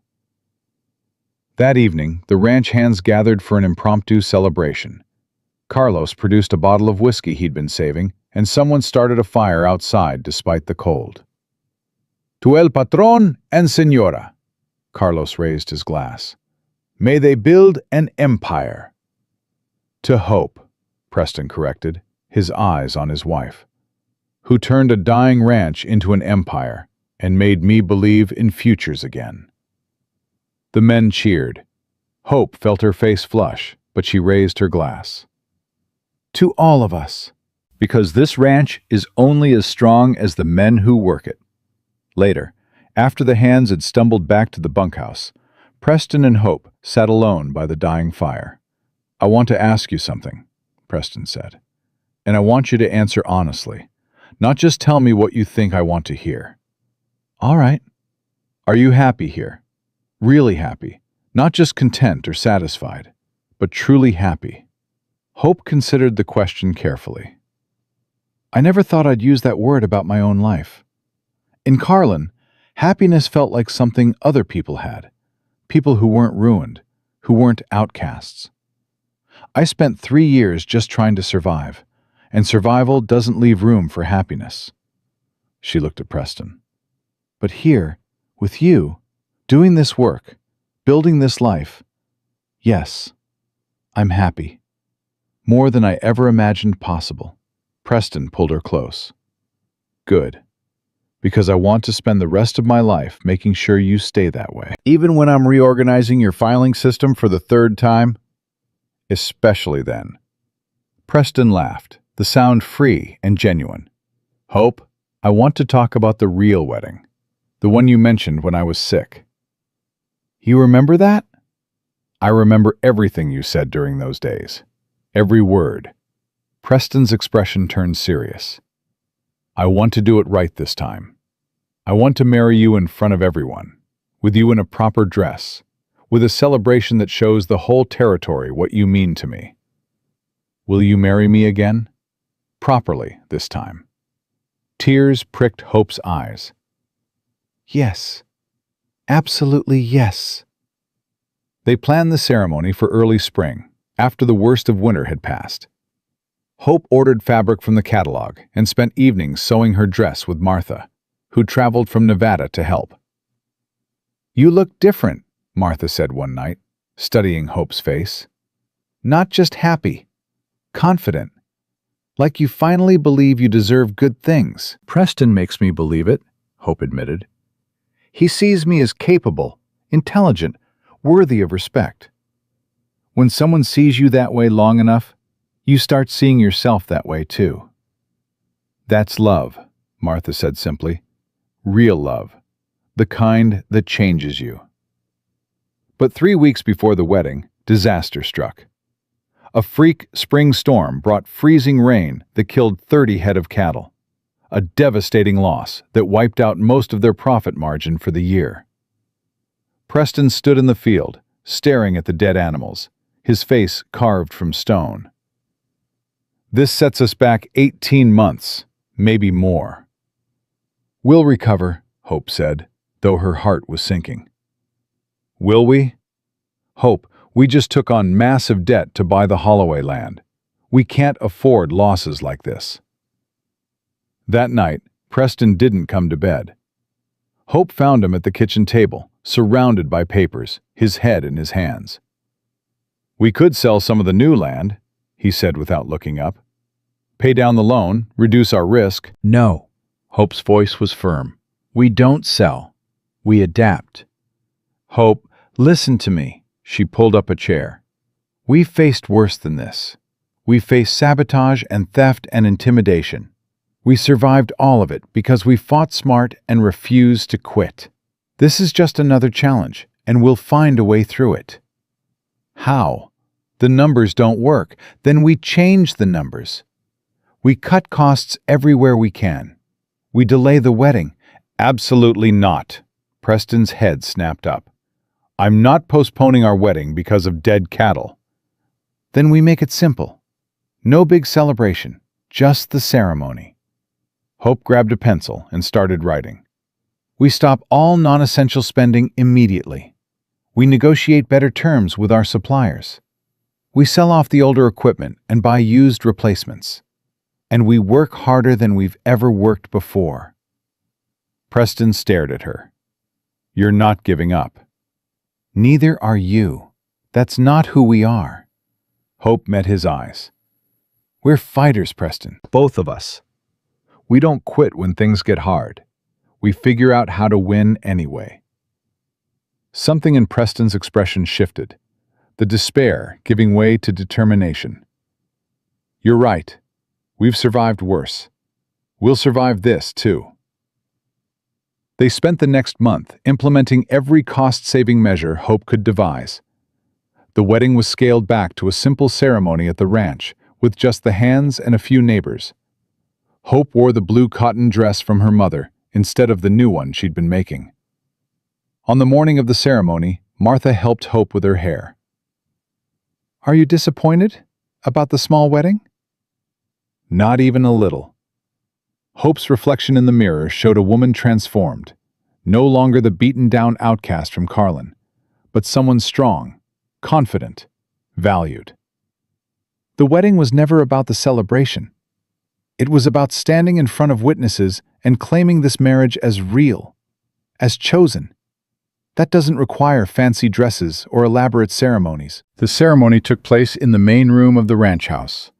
That evening, the ranch hands gathered for an impromptu celebration. Carlos produced a bottle of whiskey he'd been saving, and someone started a fire outside despite the cold. "To el patron and señora." Carlos raised his glass. "May they build an empire." "To Hope," Preston corrected, his eyes on his wife, "who turned a dying ranch into an empire and made me believe in futures again." The men cheered. Hope felt her face flush, but she raised her glass. "To all of us." Because this ranch is only as strong as the men who work it. Later, after the hands had stumbled back to the bunkhouse, Preston and Hope sat alone by the dying fire. "I want to ask you something," Preston said. "And I want you to answer honestly, not just tell me what you think I want to hear." "All right." "Are you happy here? Really happy? Not just content or satisfied, but truly happy?" Hope considered the question carefully. "I never thought I'd use that word about my own life. In Carlin, happiness felt like something other people had, people who weren't ruined, who weren't outcasts. I spent 3 years just trying to survive, and survival doesn't leave room for happiness." She looked at Preston. "But here, with you, doing this work, building this life, yes, I'm happy. More than I ever imagined possible." Preston pulled her close. "Good. Because I want to spend the rest of my life making sure you stay that way. Even when I'm reorganizing your filing system for the 3rd time? Especially then." Preston laughed, the sound free and genuine. "Hope, I want to talk about the real wedding. The one you mentioned when I was sick." "You remember that?" "I remember everything you said during those days. Every word." Preston's expression turned serious. "I want to do it right this time. I want to marry you in front of everyone, with you in a proper dress, with a celebration that shows the whole territory what you mean to me. Will you marry me again? Properly this time." Tears pricked Hope's eyes. "Yes. Absolutely yes." They planned the ceremony for early spring, after the worst of winter had passed. Hope ordered fabric from the catalog and spent evenings sewing her dress with Martha, who traveled from Nevada to help. "You look different," Martha said one night, studying Hope's face. "Not just happy, confident. Like you finally believe you deserve good things." "Preston makes me believe it," Hope admitted. "He sees me as capable, intelligent, worthy of respect. When someone sees you that way long enough, you start seeing yourself that way too. That's love, Martha said simply. Real love. The kind that changes you. But 3 weeks before the wedding, disaster struck. A freak spring storm brought freezing rain that killed 30 head of cattle. A devastating loss that wiped out most of their profit margin for the year. Preston stood in the field, staring at the dead animals, his face carved from stone. This sets us back 18 months, maybe more. We'll recover, Hope said, though her heart was sinking. Will we? Hope, we just took on massive debt to buy the Holloway land. We can't afford losses like this. That night, Preston didn't come to bed. Hope found him at the kitchen table, surrounded by papers, his head in his hands. We could sell some of the new land, he said without looking up. Pay down the loan, reduce our risk. No. Hope's voice was firm. We don't sell. We adapt. Hope, listen to me. She pulled up a chair. We've faced worse than this. We faced sabotage and theft and intimidation. We survived all of it because we fought smart and refused to quit. This is just another challenge, and we'll find a way through it. How? The numbers don't work. Then we change the numbers. We cut costs everywhere we can. We delay the wedding. Absolutely not. Preston's head snapped up. I'm not postponing our wedding because of dead cattle. Then we make it simple. No big celebration, just the ceremony. Hope grabbed a pencil and started writing. We stop all non-essential spending immediately. We negotiate better terms with our suppliers. We sell off the older equipment and buy used replacements. And we work harder than we've ever worked before. Preston stared at her. You're not giving up. Neither are you. That's not who we are. Hope met his eyes. We're fighters, Preston. Both of us. We don't quit when things get hard. We figure out how to win anyway. Something in Preston's expression shifted, the despair giving way to determination. You're right. We've survived worse. We'll survive this, too. They spent the next month implementing every cost-saving measure Hope could devise. The wedding was scaled back to a simple ceremony at the ranch, with just the hands and a few neighbors. Hope wore the blue cotton dress from her mother instead of the new one she'd been making. On the morning of the ceremony, Martha helped Hope with her hair. Are you disappointed about the small wedding? Not even a little. Hope's reflection in the mirror showed a woman transformed, no longer the beaten-down outcast from Carlin, but someone strong, confident, valued. The wedding was never about the celebration. It was about standing in front of witnesses and claiming this marriage as real, as chosen. That doesn't require fancy dresses or elaborate ceremonies. The ceremony took place in the main room of the ranch house,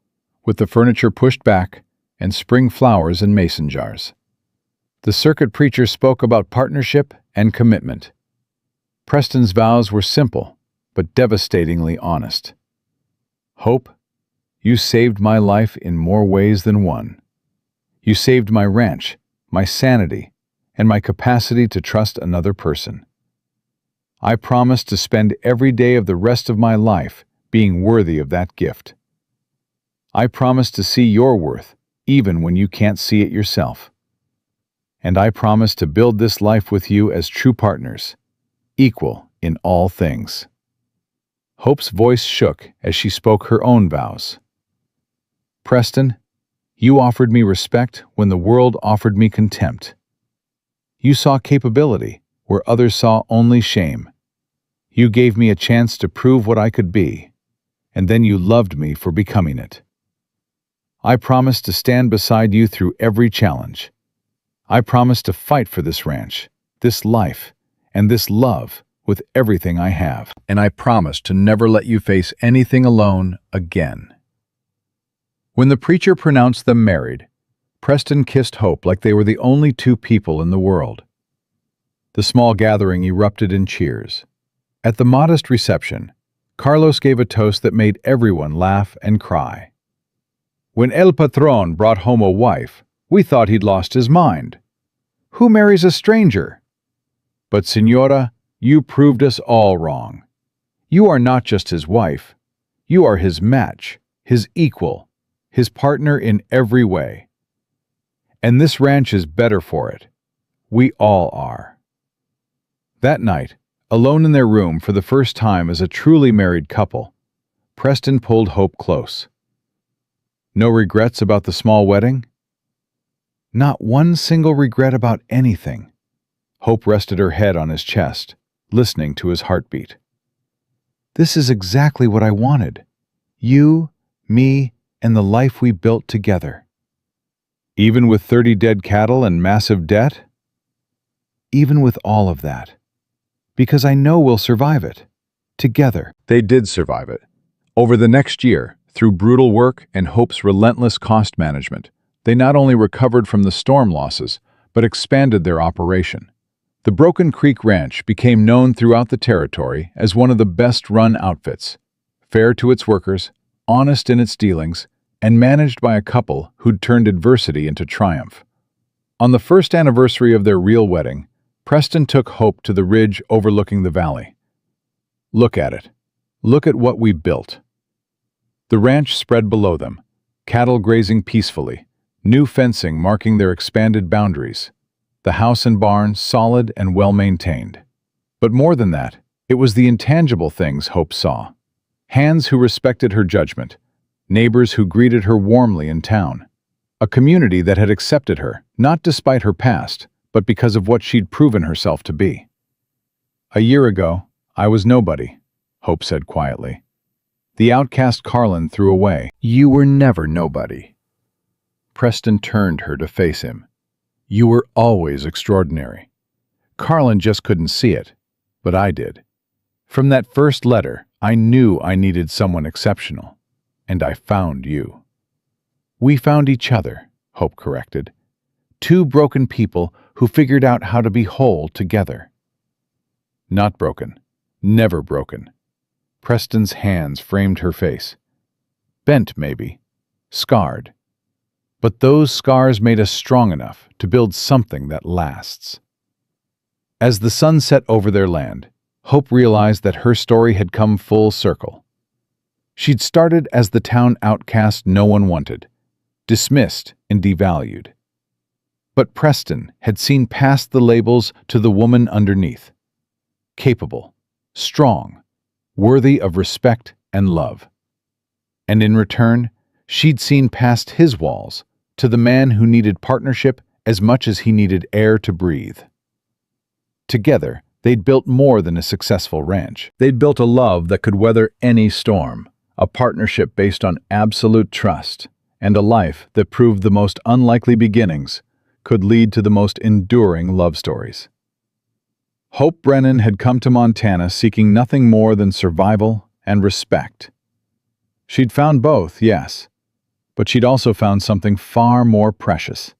with the furniture pushed back and spring flowers in mason jars. The circuit preacher spoke about partnership and commitment. Preston's vows were simple, but devastatingly honest. Hope, you saved my life in more ways than one. You saved my ranch, my sanity, and my capacity to trust another person. I promise to spend every day of the rest of my life being worthy of that gift. I promise to see your worth even when you can't see it yourself. And I promise to build this life with you as true partners, equal in all things. Hope's voice shook as she spoke her own vows. Preston, you offered me respect when the world offered me contempt. You saw capability where others saw only shame. You gave me a chance to prove what I could be, and then you loved me for becoming it. I promise to stand beside you through every challenge. I promise to fight for this ranch, this life, and this love with everything I have. And I promise to never let you face anything alone again. When the preacher pronounced them married, Preston kissed Hope like they were the only two people in the world. The small gathering erupted in cheers. At the modest reception, Carlos gave a toast that made everyone laugh and cry. When El Patron brought home a wife, we thought he'd lost his mind. Who marries a stranger? But, Señora, you proved us all wrong. You are not just his wife. You are his match, his equal, his partner in every way. And this ranch is better for it. We all are. That night, alone in their room for the first time as a truly married couple, Preston pulled Hope close. No regrets about the small wedding? Not one single regret about anything. Hope rested her head on his chest, listening to his heartbeat. This is exactly what I wanted. You, me, and the life we built together. Even with 30 dead cattle and massive debt? Even with all of that. Because I know we'll survive it. Together. They did survive it. Over the next year, through brutal work and Hope's relentless cost management, they not only recovered from the storm losses, but expanded their operation. The Broken Creek Ranch became known throughout the territory as one of the best-run outfits, fair to its workers, honest in its dealings, and managed by a couple who'd turned adversity into triumph. On the first anniversary of their real wedding, Preston took Hope to the ridge overlooking the valley. Look at it. Look at what we built. The ranch spread below them, cattle grazing peacefully, new fencing marking their expanded boundaries, the house and barn solid and well-maintained. But more than that, it was the intangible things Hope saw. Hands who respected her judgment, neighbors who greeted her warmly in town, a community that had accepted her, not despite her past, but because of what she'd proven herself to be. A year ago, I was nobody, Hope said quietly. The outcast Carlin threw away. You were never nobody. Preston turned her to face him. You were always extraordinary. Carlin just couldn't see it, but I did. From that first letter, I knew I needed someone exceptional, and I found you. We found each other, Hope corrected. Two broken people who figured out how to be whole together. Not broken. Never broken. Preston's hands framed her face. Bent, maybe. Scarred. But those scars made us strong enough to build something that lasts. As the sun set over their land, Hope realized that her story had come full circle. She'd started as the town outcast no one wanted, dismissed and devalued. But Preston had seen past the labels to the woman underneath. Capable, strong, worthy of respect and love. And in return, she'd seen past his walls to the man who needed partnership as much as he needed air to breathe. Together, they'd built more than a successful ranch. They'd built a love that could weather any storm, a partnership based on absolute trust, and a life that proved the most unlikely beginnings could lead to the most enduring love stories. Hope Brennan had come to Montana seeking nothing more than survival and respect. She'd found both, yes, but she'd also found something far more precious.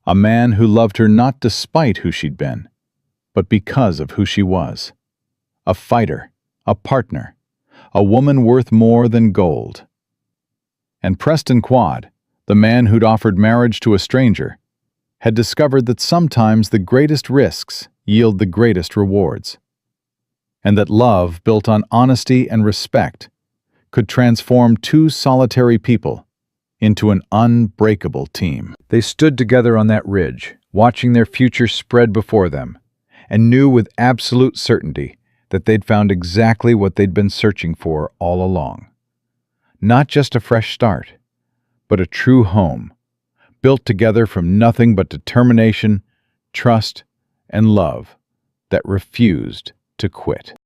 A man who loved her not despite who she'd been, but because of who she was. A fighter, a partner, a woman worth more than gold. And Preston Quad, the man who'd offered marriage to a stranger, had discovered that sometimes the greatest risks yield the greatest rewards, and that love built on honesty and respect could transform two solitary people into an unbreakable team. They stood together on that ridge, watching their future spread before them, and knew with absolute certainty that they'd found exactly what they'd been searching for all along. Not just a fresh start, but a true home, built together from nothing but determination, trust, and love that refused to quit.